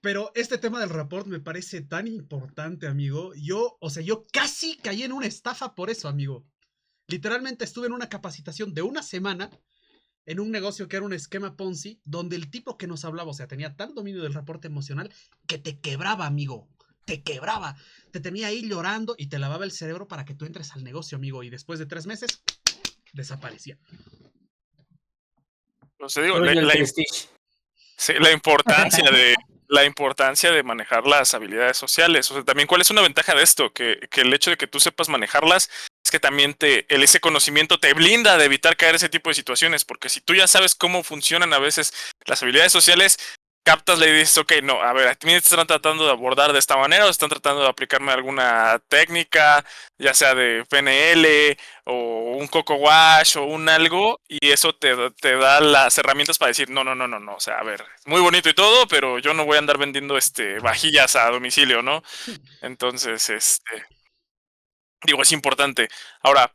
Pero este tema del rapport me parece tan importante, amigo. Yo casi caí en una estafa por eso, amigo. Literalmente estuve en una capacitación de una semana en un negocio que era un esquema Ponzi, donde el tipo que nos hablaba, o sea, tenía tal dominio del reporte emocional que te quebraba, amigo. Te quebraba. Te tenía ahí llorando y te lavaba el cerebro para que tú entres al negocio, amigo. Y después de 3 meses, desaparecía. O sea, digo, Rollo el Prestige. sí, la importancia de manejar las habilidades sociales. O sea, también, ¿cuál es una ventaja de esto? Que el hecho de que tú sepas manejarlas es que también ese conocimiento te blinda de evitar caer en ese tipo de situaciones. Porque si tú ya sabes cómo funcionan a veces las habilidades sociales, captas y dices, ok, no, a ver, a mí te están tratando de abordar de esta manera o están tratando de aplicarme alguna técnica, ya sea de PNL o un coco wash o un algo, y eso te da las herramientas para decir, no, o sea, a ver, muy bonito y todo, pero yo no voy a andar vendiendo vajillas a domicilio, ¿no? Entonces, digo, es importante. Ahora,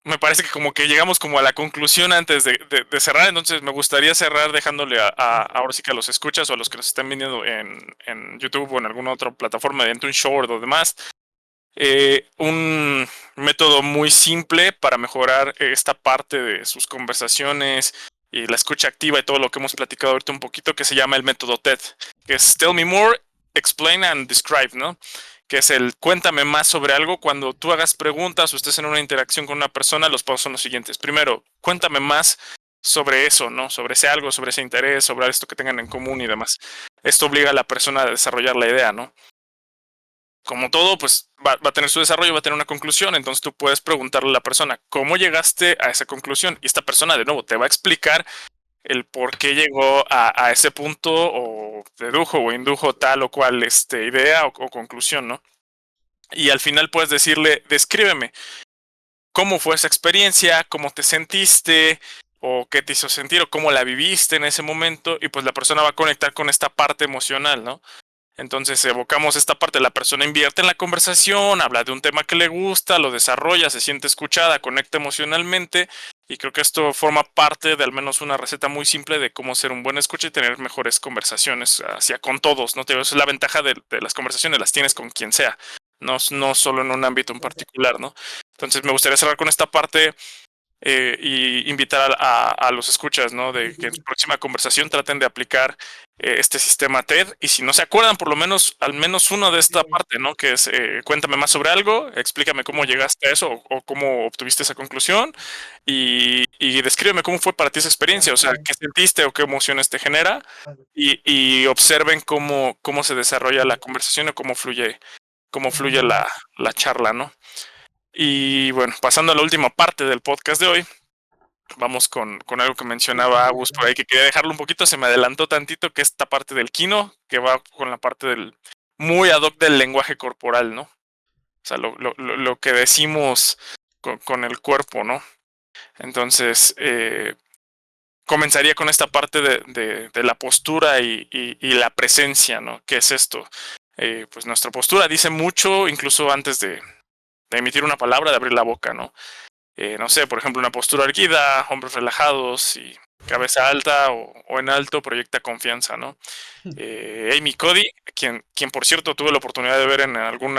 me parece que como que llegamos como a la conclusión antes de cerrar, entonces me gustaría cerrar dejándole ahora sí que a los escuchas o a los que nos estén viendo en YouTube o en alguna otra plataforma mediante un short o demás, un método muy simple para mejorar esta parte de sus conversaciones y la escucha activa y todo lo que hemos platicado ahorita un poquito, que se llama el método TED, que es Tell Me More, Explain and Describe, ¿no? Que es el cuéntame más sobre algo. Cuando tú hagas preguntas o estés en una interacción con una persona, los pasos son los siguientes. Primero, cuéntame más sobre eso, ¿no? Sobre ese algo, sobre ese interés, sobre esto que tengan en común y demás. Esto obliga a la persona a desarrollar la idea, ¿no? Como todo, pues va a tener su desarrollo, va a tener una conclusión, entonces tú puedes preguntarle a la persona, ¿cómo llegaste a esa conclusión? Y esta persona, de nuevo, te va a explicar el por qué llegó a ese punto o dedujo o indujo tal o cual idea o conclusión, ¿no? Y al final puedes decirle, descríbeme cómo fue esa experiencia, cómo te sentiste o qué te hizo sentir o cómo la viviste en ese momento, y pues la persona va a conectar con esta parte emocional, ¿no? Entonces evocamos esta parte, la persona invierte en la conversación, habla de un tema que le gusta, lo desarrolla, se siente escuchada, conecta emocionalmente, y creo que esto forma parte de al menos una receta muy simple de cómo ser un buen escucha y tener mejores conversaciones hacia con todos, ¿no? Te digo, esa es la ventaja de las conversaciones, las tienes con quien sea, no solo en un ámbito en particular, ¿no? Entonces me gustaría cerrar con esta parte y invitar a los escuchas, ¿no? De que en su próxima conversación traten de aplicar este sistema TED, y si no se acuerdan, por lo menos, al menos uno de esta parte, ¿no? Que es, cuéntame más sobre algo, explícame cómo llegaste a eso o cómo obtuviste esa conclusión, y descríbeme cómo fue para ti esa experiencia, o sea, qué sentiste o qué emociones te genera, y observen cómo se desarrolla la conversación o cómo fluye la charla, ¿no? Y bueno, pasando a la última parte del podcast de hoy, vamos con algo que mencionaba Agus por ahí, que quería dejarlo un poquito, se me adelantó tantito, que es esta parte del kino, que va con la parte del muy ad hoc del lenguaje corporal, ¿no? O sea, lo que decimos con el cuerpo, ¿no? Entonces, comenzaría con esta parte de la postura y la presencia, ¿no? ¿Qué es esto? Pues nuestra postura dice mucho, incluso antes de emitir una palabra, de abrir la boca, ¿no? No sé, por ejemplo, una postura erguida, hombros relajados y cabeza alta o en alto proyecta confianza, ¿no? Amy Cuddy, quien por cierto tuve la oportunidad de ver en algún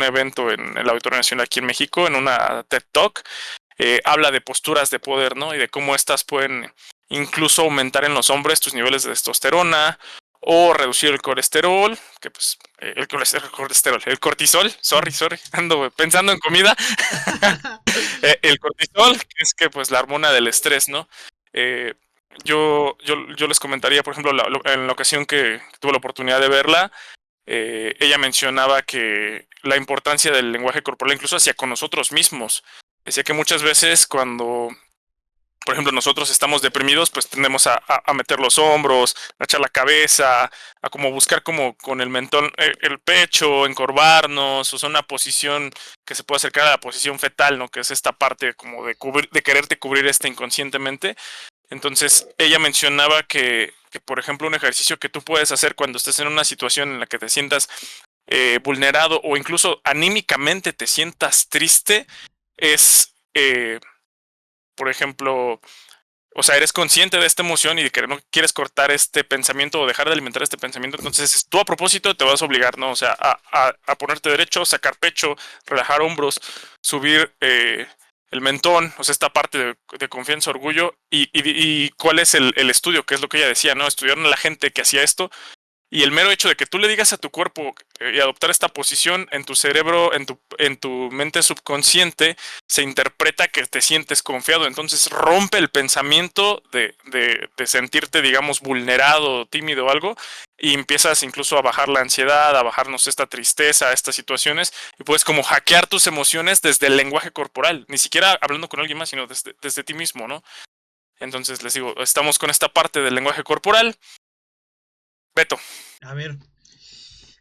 evento en el Auditorio Nacional aquí en México, en una TED Talk, habla de posturas de poder, ¿no? Y de cómo estas pueden incluso aumentar en los hombres tus niveles de testosterona o reducir el colesterol, que pues el cortisol, sorry, ando pensando en comida, el cortisol, que es que pues la hormona del estrés, ¿no? Yo les comentaría, por ejemplo, en la ocasión que tuve la oportunidad de verla, ella mencionaba que la importancia del lenguaje corporal incluso hacia con nosotros mismos. Decía que muchas veces cuando, por ejemplo, nosotros estamos deprimidos, pues tendemos a meter los hombros, a echar la cabeza, a como buscar como con el mentón el pecho, encorvarnos, o sea, una posición que se puede acercar a la posición fetal, ¿no? Que es esta parte como de quererte cubrir inconscientemente. Entonces, ella mencionaba que, por ejemplo, un ejercicio que tú puedes hacer cuando estés en una situación en la que te sientas vulnerado o incluso anímicamente te sientas triste, es... por ejemplo, o sea, eres consciente de esta emoción y de que no quieres cortar este pensamiento o dejar de alimentar este pensamiento, entonces tú a propósito te vas a obligar, ¿no? O sea, a ponerte derecho, sacar pecho, relajar hombros, subir el mentón, o sea, esta parte de confianza, orgullo, y cuál es el estudio, que es lo que ella decía, ¿no? Estudiaron a la gente que hacía esto, y el mero hecho de que tú le digas a tu cuerpo y adoptar esta posición en tu cerebro, en tu mente subconsciente, se interpreta que te sientes confiado. Entonces rompe el pensamiento de sentirte, digamos, vulnerado, tímido o algo, y empiezas incluso a bajar la ansiedad, a bajarnos esta tristeza, estas situaciones, y puedes como hackear tus emociones desde el lenguaje corporal, ni siquiera hablando con alguien más, sino desde ti mismo, ¿no? Entonces les digo, estamos con esta parte del lenguaje corporal. Beto. A ver,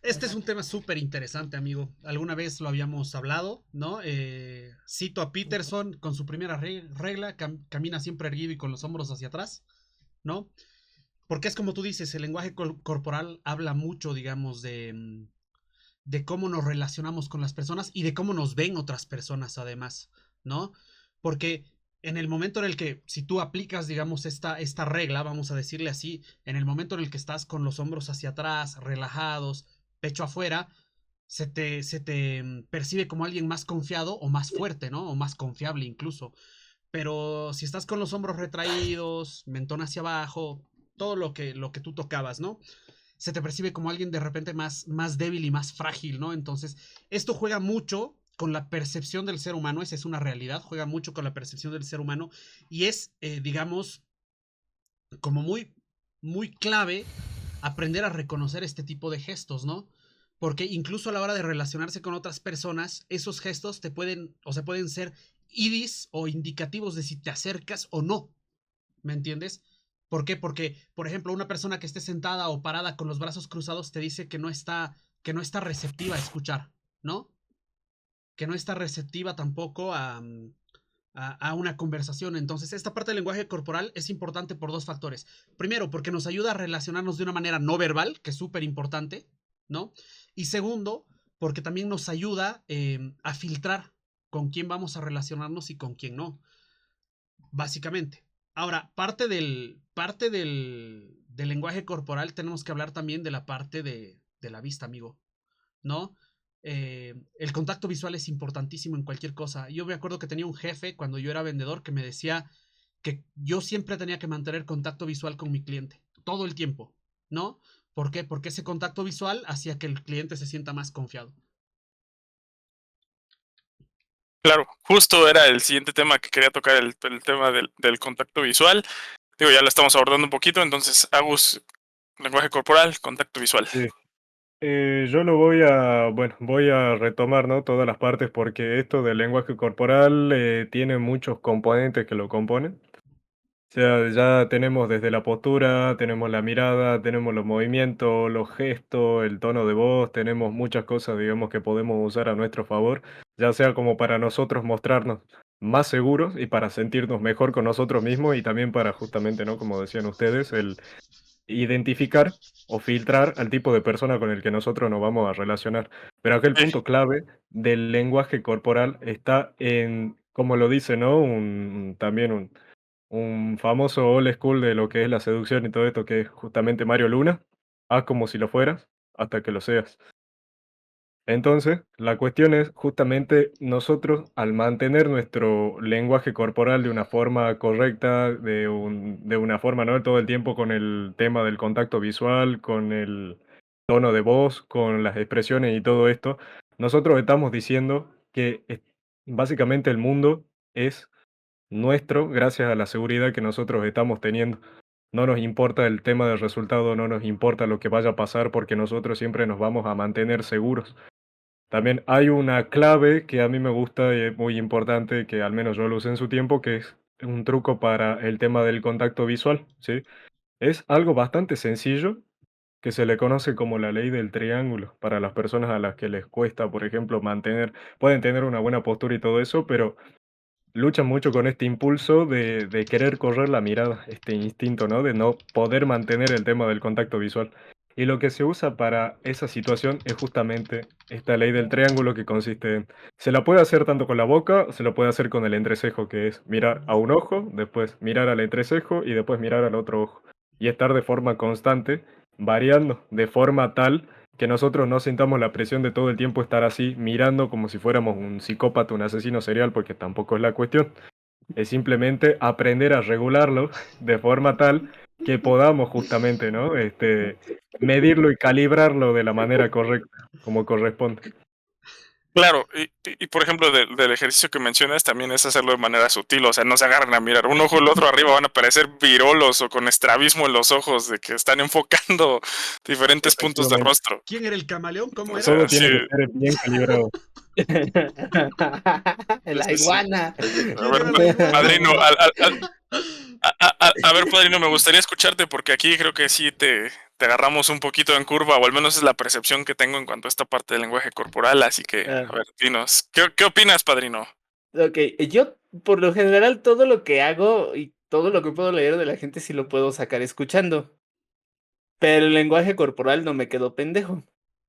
este es un tema súper interesante, amigo. Alguna vez lo habíamos hablado, ¿no? Cito a Peterson con su primera regla, camina siempre erguido y con los hombros hacia atrás, ¿no? Porque es como tú dices, el lenguaje corporal habla mucho, digamos, de cómo nos relacionamos con las personas y de cómo nos ven otras personas, además, ¿no? Porque en el momento en el que, si tú aplicas, digamos, esta regla, vamos a decirle así, en el momento en el que estás con los hombros hacia atrás, relajados, pecho afuera, se te percibe como alguien más confiado o más fuerte, ¿no? O más confiable incluso. Pero si estás con los hombros retraídos, mentón hacia abajo, todo lo que tú tocabas, ¿no? Se te percibe como alguien de repente más débil y más frágil, ¿no? Entonces, esto juega mucho con la percepción del ser humano, esa es una realidad, juega mucho con la percepción del ser humano y es, digamos, como muy clave aprender a reconocer este tipo de gestos, ¿no? Porque incluso a la hora de relacionarse con otras personas, esos gestos te pueden, o sea, pueden ser idis o indicativos de si te acercas o no, ¿me entiendes? ¿Por qué? Porque, por ejemplo, una persona que esté sentada o parada con los brazos cruzados te dice que no está receptiva a escuchar, ¿no? Que no está receptiva tampoco a una conversación. Entonces, esta parte del lenguaje corporal es importante por dos factores. Primero, porque nos ayuda a relacionarnos de una manera no verbal, que es súper importante, ¿no? Y segundo, porque también nos ayuda a filtrar con quién vamos a relacionarnos y con quién no, básicamente. Ahora, del lenguaje corporal tenemos que hablar también de la parte de la vista, amigo, ¿no? El contacto visual es importantísimo en cualquier cosa. Yo me acuerdo que tenía un jefe cuando yo era vendedor que me decía que yo siempre tenía que mantener contacto visual con mi cliente, todo el tiempo, ¿no? ¿Por qué? Porque ese contacto visual hacía que el cliente se sienta más confiado. Claro, justo era el siguiente tema que quería tocar, el tema del contacto visual. Digo, ya lo estamos abordando un poquito, entonces, Agus, lenguaje corporal, contacto visual. Sí. Yo lo voy a retomar, ¿no? Todas las partes porque esto del lenguaje corporal tiene muchos componentes que lo componen. O sea, ya tenemos desde la postura, tenemos la mirada, tenemos los movimientos, los gestos, el tono de voz, tenemos muchas cosas, digamos, que podemos usar a nuestro favor, ya sea como para nosotros mostrarnos más seguros y para sentirnos mejor con nosotros mismos y también para justamente, ¿no? Como decían ustedes, el identificar o filtrar al tipo de persona con el que nosotros nos vamos a relacionar. Pero aquel Sí, punto clave del lenguaje corporal está en, como lo dice, ¿no? También un famoso old school de lo que es la seducción y todo esto, que es justamente Mario Luna. Haz como si lo fueras hasta que lo seas. Entonces, la cuestión es justamente nosotros al mantener nuestro lenguaje corporal de una forma correcta, de una forma, ¿no? Todo el tiempo con el tema del contacto visual, con el tono de voz, con las expresiones y todo esto, nosotros estamos diciendo que básicamente el mundo es nuestro gracias a la seguridad que nosotros estamos teniendo. No nos importa el tema del resultado, no nos importa lo que vaya a pasar porque nosotros siempre nos vamos a mantener seguros. También hay una clave que a mí me gusta y es muy importante, que al menos yo lo usé en su tiempo, que es un truco para el tema del contacto visual, ¿sí? Es algo bastante sencillo que se le conoce como la ley del triángulo para las personas a las que les cuesta, por ejemplo, pueden tener una buena postura y todo eso, pero luchan mucho con este impulso de querer correr la mirada, este instinto, ¿no? De no poder mantener el tema del contacto visual. Y lo que se usa para esa situación es justamente esta ley del triángulo que consiste en, se la puede hacer tanto con la boca, o se lo puede hacer con el entrecejo, que es mirar a un ojo, después mirar al entrecejo y después mirar al otro ojo. Y estar de forma constante, variando de forma tal que nosotros no sintamos la presión de todo el tiempo estar así mirando como si fuéramos un psicópata, un asesino serial, porque tampoco es la cuestión. Es simplemente aprender a regularlo de forma tal que podamos justamente, ¿no? Medirlo y calibrarlo de la manera correcta, como corresponde. Claro, y por ejemplo, del ejercicio que mencionas, también es hacerlo de manera sutil, o sea, no se agarren a mirar un ojo o el otro arriba, van a parecer virolos o con estrabismo en los ojos, de que están enfocando diferentes puntos de Efectivamente. rostro. ¿Quién era el camaleón? ¿Cómo O era? sea, Todo sí, tiene que ser bien calibrado. La sí. iguana. A ¿Quién ver, era la iguana? padrino, a ver, padrino, me gustaría escucharte porque aquí creo que sí te agarramos un poquito en curva, o al menos es la percepción que tengo en cuanto a esta parte del lenguaje corporal, así que, Ah, a ver, dinos, ¿qué opinas, padrino? ok, yo por lo general todo lo que hago y todo lo que puedo leer de la gente sí lo puedo sacar escuchando, pero el lenguaje corporal no me quedó pendejo.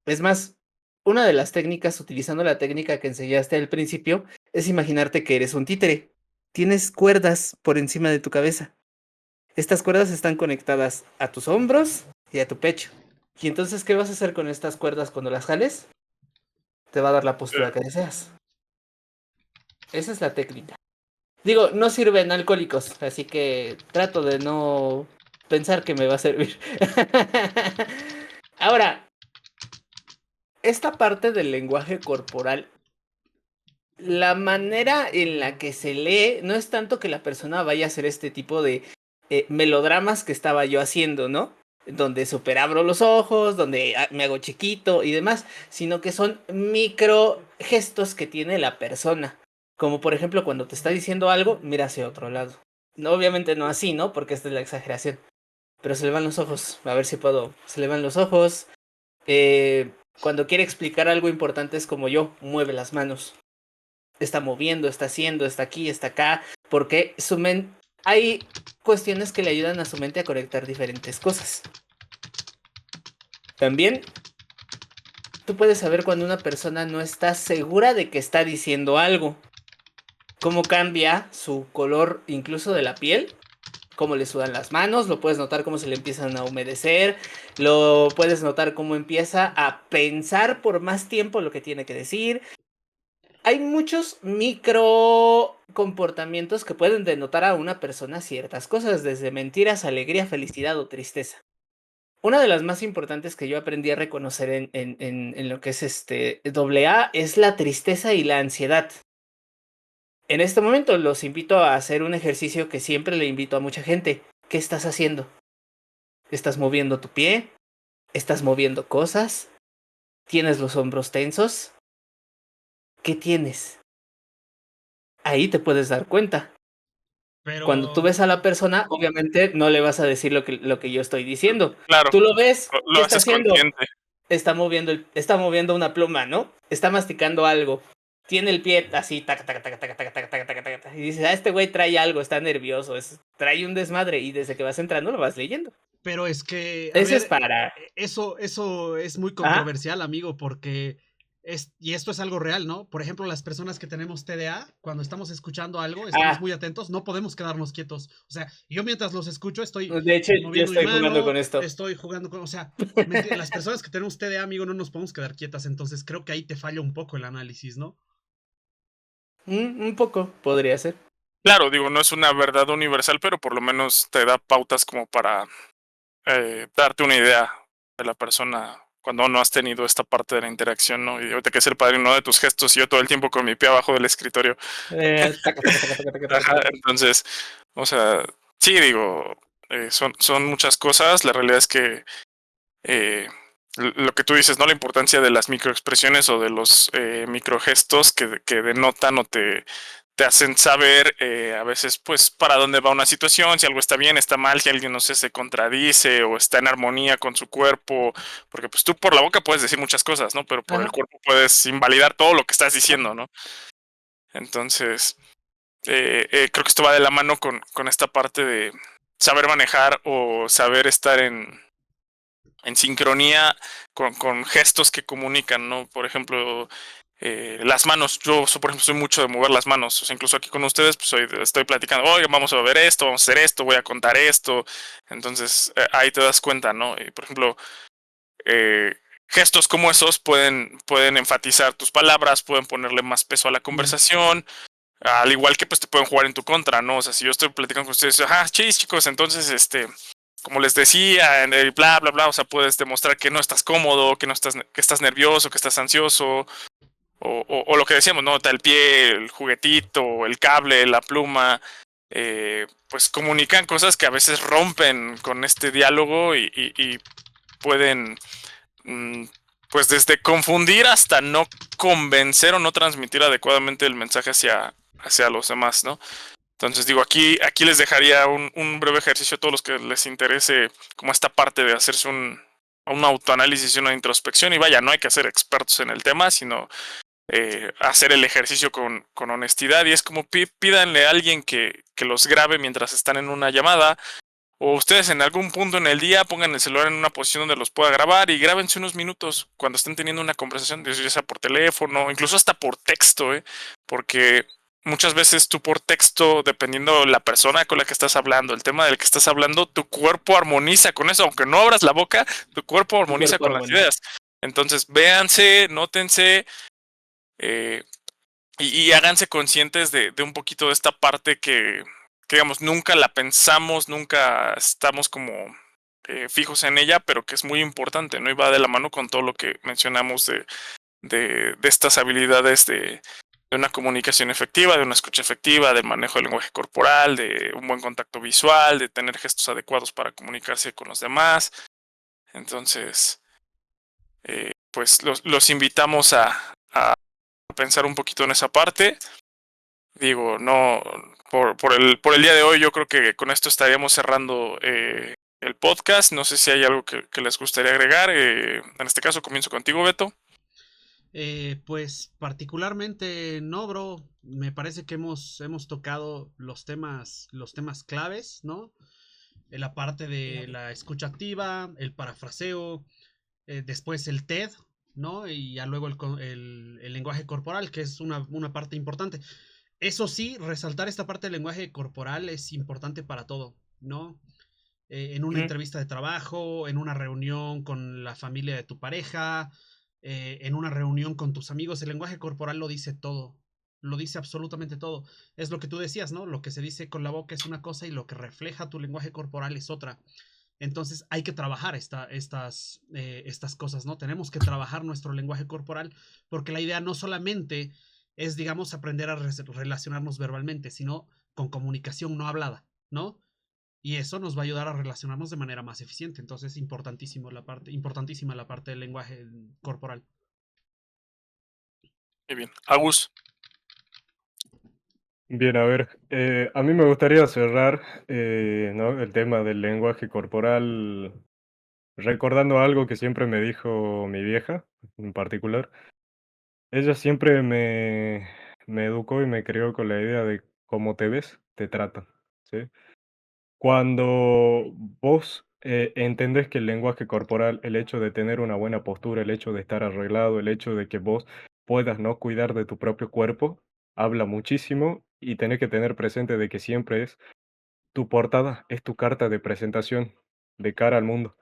Es más, una de las técnicas, utilizando la técnica que enseñaste al principio, es imaginarte que eres un títere. Tienes cuerdas por encima de tu cabeza. Estas cuerdas están conectadas a tus hombros y a tu pecho. Y entonces, ¿qué vas a hacer con estas cuerdas cuando las jales? Te va a dar la postura que deseas. Esa es la técnica. Digo, no sirven alcohólicos, así que trato de no pensar que me va a servir. Ahora, esta parte del lenguaje corporal, la manera en la que se lee no es tanto que la persona vaya a hacer este tipo de melodramas que estaba yo haciendo, ¿no? Donde superabro los ojos, donde me hago chiquito y demás, sino que son micro gestos que tiene la persona. Como por ejemplo cuando te está diciendo algo, mira hacia otro lado. No, obviamente no así, ¿no? Porque esta es la exageración. Pero se le van los ojos. A ver si puedo. Se le van los ojos. Cuando quiere explicar algo importante es como yo, mueve las manos. Está moviendo, está haciendo, está aquí, está acá. Porque hay cuestiones que le ayudan a su mente a conectar diferentes cosas. También tú puedes saber cuando una persona no está segura de que está diciendo algo. Cómo cambia su color incluso de la piel, cómo le sudan las manos, lo puedes notar cómo se le empiezan a humedecer, lo puedes notar cómo empieza a pensar por más tiempo lo que tiene que decir. Hay muchos micro comportamientos que pueden denotar a una persona ciertas cosas, desde mentiras, alegría, felicidad o tristeza. Una de las más importantes que yo aprendí a reconocer en lo que es AA es la tristeza y la ansiedad. En este momento los invito a hacer un ejercicio que siempre le invito a mucha gente. ¿Qué estás haciendo? ¿Estás moviendo tu pie? ¿Estás moviendo cosas? ¿Tienes los hombros tensos? ¿Qué tienes? Ahí te puedes dar cuenta. Cuando tú Pero, ves a la persona, obviamente no le vas a decir lo que yo estoy diciendo. Claro, Tú lo ves, ¿qué lo está haces haciendo? consciente. Está moviendo una pluma, ¿no? Está masticando algo. Tiene el pie así, taca, taca, taca, taca, taca, taca, taca, taca, taca. Y dices, este güey trae algo, está nervioso, trae un desmadre. Y desde que vas entrando lo vas leyendo. pero es que, a Ese es ver, para. eso es muy Ajá. controversial, amigo, porque y esto es algo real, ¿no? Por ejemplo, las personas que tenemos TDA, cuando estamos escuchando algo, estamos Ah, muy atentos, no podemos quedarnos quietos. O sea, yo mientras los escucho estoy de hecho, yo moviendo mi estoy jugando mano, con esto. estoy jugando con, o sea, las personas que tenemos TDA, amigo, no nos podemos quedar quietas, entonces creo que ahí te falla un poco el análisis, ¿no? Un poco, podría ser. Claro, digo, no es una verdad universal, pero por lo menos te da pautas como para darte una idea de la persona cuando no has tenido esta parte de la interacción, ¿no? Y ahorita que es el padrino de tus gestos, y yo todo el tiempo con mi pie abajo del escritorio. Taca, taca, taca, taca, taca, taca, Ajá, taca. entonces, o sea, sí, digo, son muchas cosas. La realidad es que eh, lo que tú dices, ¿no? La importancia de las microexpresiones o de los microgestos que denotan o te hacen saber a veces, pues, para dónde va una situación, si algo está bien, está mal, si alguien, no sé, se contradice o está en armonía con su cuerpo, porque pues tú por la boca puedes decir muchas cosas, ¿no? Pero por el Ajá. cuerpo puedes invalidar todo lo que estás diciendo, ¿no? Entonces, creo que esto va de la mano con esta parte de saber manejar o saber estar en sincronía con gestos que comunican, ¿no? Por ejemplo, las manos. Yo, por ejemplo, soy mucho de mover las manos. O sea, incluso aquí con ustedes, pues estoy platicando, oye, vamos a ver esto, vamos a hacer esto, voy a contar esto. Entonces, ahí te das cuenta, ¿no? Por ejemplo, eh, gestos como esos pueden enfatizar tus palabras, pueden ponerle más peso a la conversación, al igual que pues te pueden jugar en tu contra, ¿no? O sea, si yo estoy platicando con ustedes, chicos, entonces, como les decía, en el bla, bla, bla, o sea, puedes demostrar que no estás cómodo, que estás nervioso, que estás ansioso, o lo que decíamos, ¿no? El pie, el juguetito, el cable, la pluma, pues comunican cosas que a veces rompen con este diálogo y pueden, pues desde confundir hasta no convencer o no transmitir adecuadamente el mensaje hacia los demás, ¿no? Entonces digo, aquí les dejaría un breve ejercicio a todos los que les interese como esta parte de hacerse un autoanálisis y una introspección. Y vaya, no hay que ser expertos en el tema, sino hacer el ejercicio con honestidad. Y es como pídanle a alguien que los grabe mientras están en una llamada. O ustedes en algún punto en el día pongan el celular en una posición donde los pueda grabar y grábense unos minutos cuando estén teniendo una conversación, ya sea por teléfono, incluso hasta por texto, porque muchas veces tú por texto, dependiendo la persona con la que estás hablando, el tema del que estás hablando, tu cuerpo armoniza con eso, aunque no abras la boca, tu cuerpo armoniza con las ideas. Entonces, véanse, nótense y háganse conscientes de un poquito de esta parte que digamos, nunca la pensamos, nunca estamos como fijos en ella, pero que es muy importante, ¿no? Y va de la mano con todo lo que mencionamos de estas habilidades de una comunicación efectiva, de una escucha efectiva, del manejo del lenguaje corporal, de un buen contacto visual, de tener gestos adecuados para comunicarse con los demás. Entonces, pues los invitamos a pensar un poquito en esa parte. Digo, no, por el día de hoy yo creo que con esto estaríamos cerrando el podcast. No sé si hay algo que les gustaría agregar. En este caso comienzo contigo, Beto. Pues particularmente no, bro. Me parece que hemos tocado los temas claves, ¿no? La parte de la escucha activa, el parafraseo, después el TED, ¿no? Y ya luego el lenguaje corporal, que es una parte importante. Eso sí, resaltar esta parte del lenguaje corporal es importante para todo, ¿no? En una entrevista de trabajo, en una reunión con la familia de tu pareja, en una reunión con tus amigos, el lenguaje corporal lo dice todo, lo dice absolutamente todo. Es lo que tú decías, ¿no? Lo que se dice con la boca es una cosa y lo que refleja tu lenguaje corporal es otra. Entonces hay que trabajar estas cosas, ¿no? Tenemos que trabajar nuestro lenguaje corporal porque la idea no solamente es, digamos, aprender a relacionarnos verbalmente, sino con comunicación no hablada, ¿no? Y eso nos va a ayudar a relacionarnos de manera más eficiente. Entonces es importantísima la parte del lenguaje corporal. Muy bien. Agus. Bien, a ver, a mí me gustaría cerrar ¿no? el tema del lenguaje corporal recordando algo que siempre me dijo mi vieja, en particular. Ella siempre me educó y me crió con la idea de cómo te ves, te tratan, ¿sí? Cuando vos entendés que el lenguaje corporal, el hecho de tener una buena postura, el hecho de estar arreglado, el hecho de que vos puedas no cuidar de tu propio cuerpo, habla muchísimo y tenés que tener presente de que siempre es tu portada, es tu carta de presentación de cara al mundo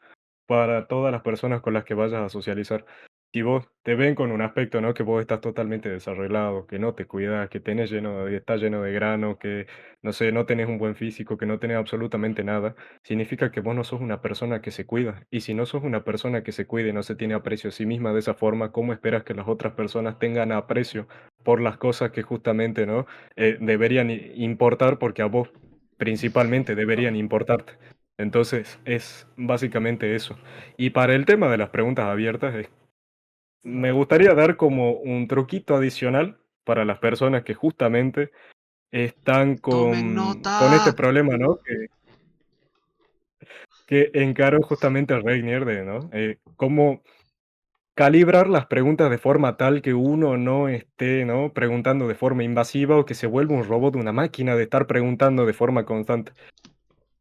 para todas las personas con las que vayas a socializar. Si vos te ven con un aspecto, ¿no? Que vos estás totalmente desarreglado, que no te cuidas, que estás lleno de grano, que, no sé, no tenés un buen físico, que no tenés absolutamente nada, significa que vos no sos una persona que se cuida. Y si no sos una persona que se cuida y no se tiene aprecio a sí misma de esa forma, ¿cómo esperas que las otras personas tengan aprecio por las cosas que justamente, ¿no? Deberían importar porque a vos principalmente deberían importarte? Entonces, es básicamente eso. Y para el tema de las preguntas abiertas, me gustaría dar como un truquito adicional para las personas que justamente están ¡Tomen con este nota! problema, ¿no? Que encaró justamente Reinier de, ¿no? Cómo calibrar las preguntas de forma tal que uno no esté, ¿no? Preguntando de forma invasiva o que se vuelva un robot, una máquina de estar preguntando de forma constante.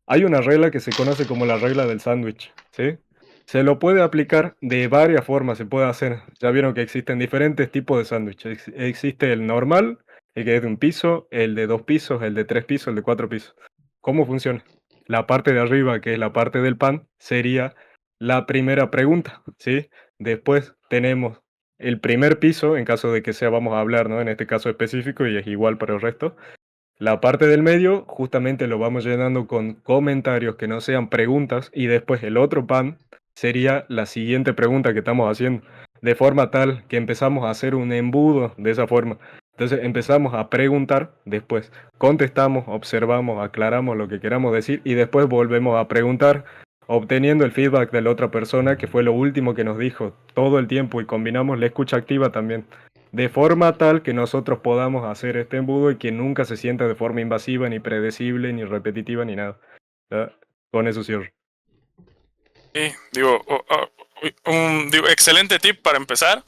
Hay una regla que se conoce como la regla del sándwich, ¿sí? Se lo puede aplicar de varias formas, se puede hacer. Ya vieron que existen diferentes tipos de sándwich. Existe el normal, el que es de un piso, el de dos pisos, el de tres pisos, el de cuatro pisos. ¿Cómo funciona? La parte de arriba, que es la parte del pan, sería la primera pregunta, ¿sí? Después tenemos el primer piso, en caso de que sea, vamos a hablar, ¿no? En este caso específico, y es igual para el resto. La parte del medio justamente lo vamos llenando con comentarios que no sean preguntas y después el otro pan sería la siguiente pregunta que estamos haciendo, de forma tal que empezamos a hacer un embudo de esa forma. Entonces empezamos a preguntar, después contestamos, observamos, aclaramos lo que queramos decir y después volvemos a preguntar, obteniendo el feedback de la otra persona, que fue lo último que nos dijo todo el tiempo, y combinamos la escucha activa también, de forma tal que nosotros podamos hacer este embudo y que nunca se sienta de forma invasiva, ni predecible, ni repetitiva, ni nada. ¿Ya? Con eso cierro. Sí, digo, excelente tip para empezar.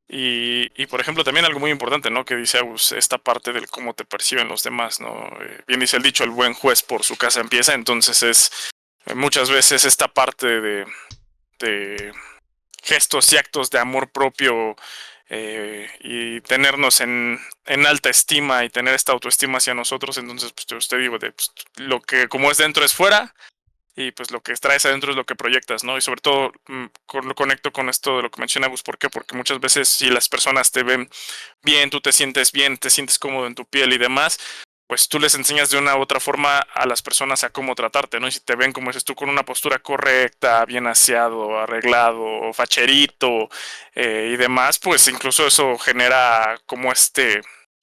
Y por ejemplo, también algo muy importante, ¿no? Que dice Agus, esta parte del cómo te perciben los demás, ¿no? Bien dice el dicho, el buen juez por su casa empieza, entonces es muchas veces esta parte de gestos y actos de amor propio y tenernos en alta estima y tener esta autoestima hacia nosotros. Entonces, pues usted digo, pues, lo que como es dentro es fuera, y pues lo que traes adentro es lo que proyectas, ¿no? Y sobre todo lo conecto con esto de lo que menciona Gus. ¿Por qué? Porque muchas veces si las personas te ven bien, tú te sientes bien, te sientes cómodo en tu piel y demás, pues tú les enseñas de una u otra forma a las personas a cómo tratarte, ¿no? Y si te ven, como dices tú, con una postura correcta, bien aseado, arreglado, facherito y demás, pues incluso eso genera como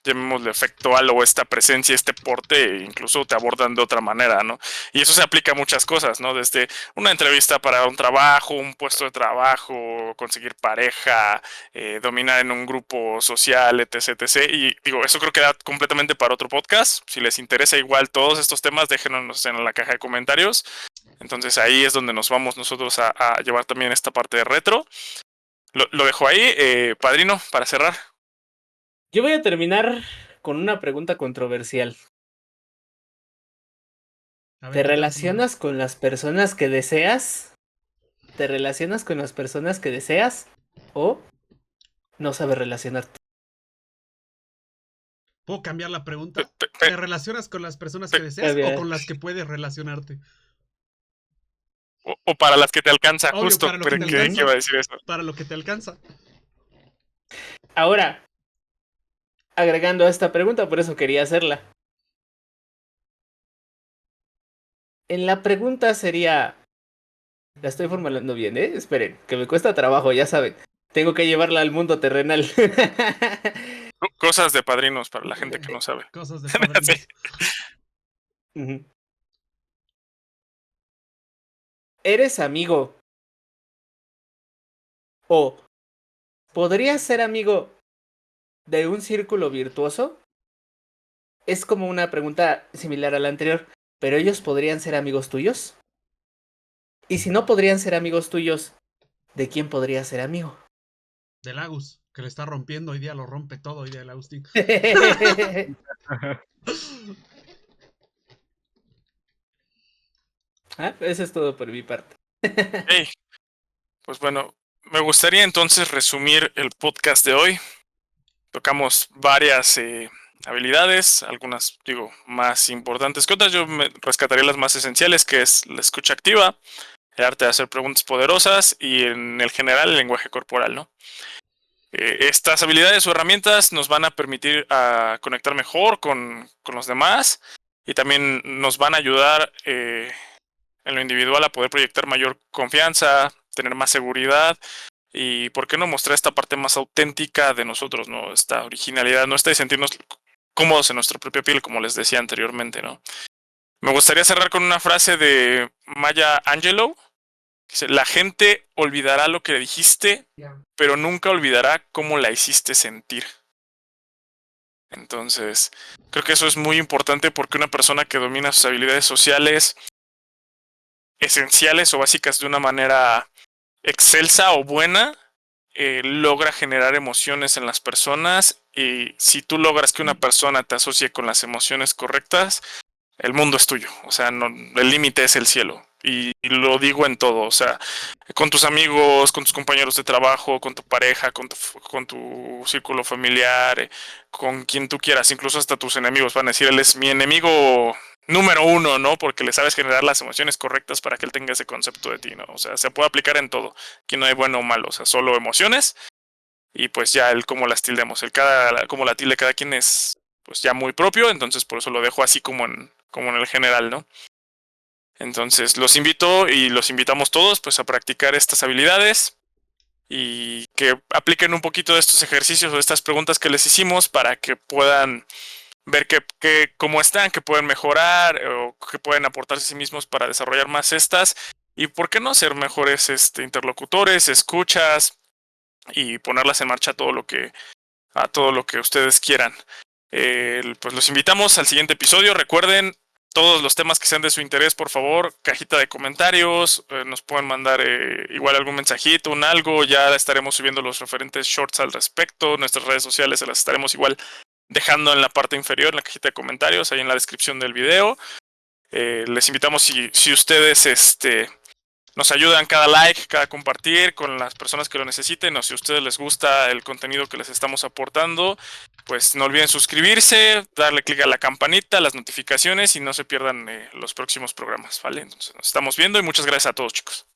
llamémosle efecto halo, o esta presencia, este porte, incluso te abordan de otra manera, ¿no? Y eso se aplica a muchas cosas, ¿no? Desde una entrevista para un trabajo, un puesto de trabajo, conseguir pareja, dominar en un grupo social, etc, etc. Y digo, eso creo que da completamente para otro podcast. Si les interesa igual todos estos temas, déjenos en la caja de comentarios. Entonces ahí es donde nos vamos nosotros a llevar también esta parte de retro. Lo dejo ahí, padrino, para cerrar. Yo voy a terminar con una pregunta controversial. ¿Te relacionas con las personas que deseas? ¿Te relacionas con las personas que deseas? ¿O no sabes relacionarte? ¿Puedo cambiar la pregunta? ¿Te relacionas con las personas que deseas o con las que puedes relacionarte? O para las que te alcanza, Obvio, justo. para lo que te alcanza. ¿Qué iba a decir eso? Para lo que te alcanza. Ahora, agregando a esta pregunta, por eso quería hacerla. En la pregunta sería... La estoy formulando bien, ¿eh? Esperen, que me cuesta trabajo, ya saben. Tengo que llevarla al mundo terrenal. Cosas de padrinos para la gente que no sabe. Cosas de padrinos. Sí. ¿Eres amigo? ¿O podrías ser amigo de un círculo virtuoso? Es como una pregunta similar a la anterior, pero ellos podrían ser amigos tuyos. Y si no podrían ser amigos tuyos, ¿de quién podría ser amigo? Del Agus, que le está rompiendo, hoy día lo rompe todo, hoy día el Agustín. Eso es todo por mi parte. Hey, pues bueno, me gustaría entonces resumir el podcast de hoy. Tocamos varias habilidades, algunas, digo, más importantes que otras. Yo me rescataría las más esenciales, que es la escucha activa, el arte de hacer preguntas poderosas y en el general el lenguaje corporal, ¿no? Estas habilidades o herramientas nos van a permitir a conectar mejor con los demás y también nos van a ayudar en lo individual a poder proyectar mayor confianza, tener más seguridad y, ¿por qué no mostrar esta parte más auténtica de nosotros, ¿no? Esta originalidad, no esta de sentirnos cómodos en nuestra propia piel, como les decía anteriormente, ¿no? Me gustaría cerrar con una frase de Maya Angelou. Dice, la gente olvidará lo que dijiste, pero nunca olvidará cómo la hiciste sentir. Entonces, creo que eso es muy importante porque una persona que domina sus habilidades sociales esenciales o básicas de una manera excelsa o buena, logra generar emociones en las personas, y si tú logras que una persona te asocie con las emociones correctas, el mundo es tuyo. O sea, no, el límite es el cielo. Y lo digo en todo, o sea, con tus amigos, con tus compañeros de trabajo, con tu pareja, con tu círculo familiar, con quien tú quieras, incluso hasta tus enemigos van a decir, él es mi enemigo número uno, ¿no? Porque le sabes generar las emociones correctas para que él tenga ese concepto de ti, ¿no? O sea, se puede aplicar en todo. Aquí no hay bueno o malo, o sea, solo emociones. Y pues ya el cómo las tildemos, cómo la tilde cada quien es pues ya muy propio, entonces por eso lo dejo así como en el general, ¿no? Entonces los invito y los invitamos todos pues a practicar estas habilidades y que apliquen un poquito de estos ejercicios o de estas preguntas que les hicimos para que puedan ver cómo están, que pueden mejorar o que pueden aportarse a sí mismos para desarrollar más estas y por qué no ser mejores interlocutores, escuchas y ponerlas en marcha a todo lo que ustedes quieran. Pues los invitamos al siguiente episodio. Recuerden todos los temas que sean de su interés, por favor, cajita de comentarios, nos pueden mandar igual algún mensajito, un algo, ya estaremos subiendo los referentes shorts al respecto, nuestras redes sociales se las estaremos igual dejando en la parte inferior, en la cajita de comentarios, ahí en la descripción del video. Les invitamos si ustedes nos ayudan cada like, cada compartir con las personas que lo necesiten, o si a ustedes les gusta el contenido que les estamos aportando, pues no olviden suscribirse, darle clic a la campanita, las notificaciones y no se pierdan los próximos programas, ¿vale? Entonces nos estamos viendo y muchas gracias a todos, chicos.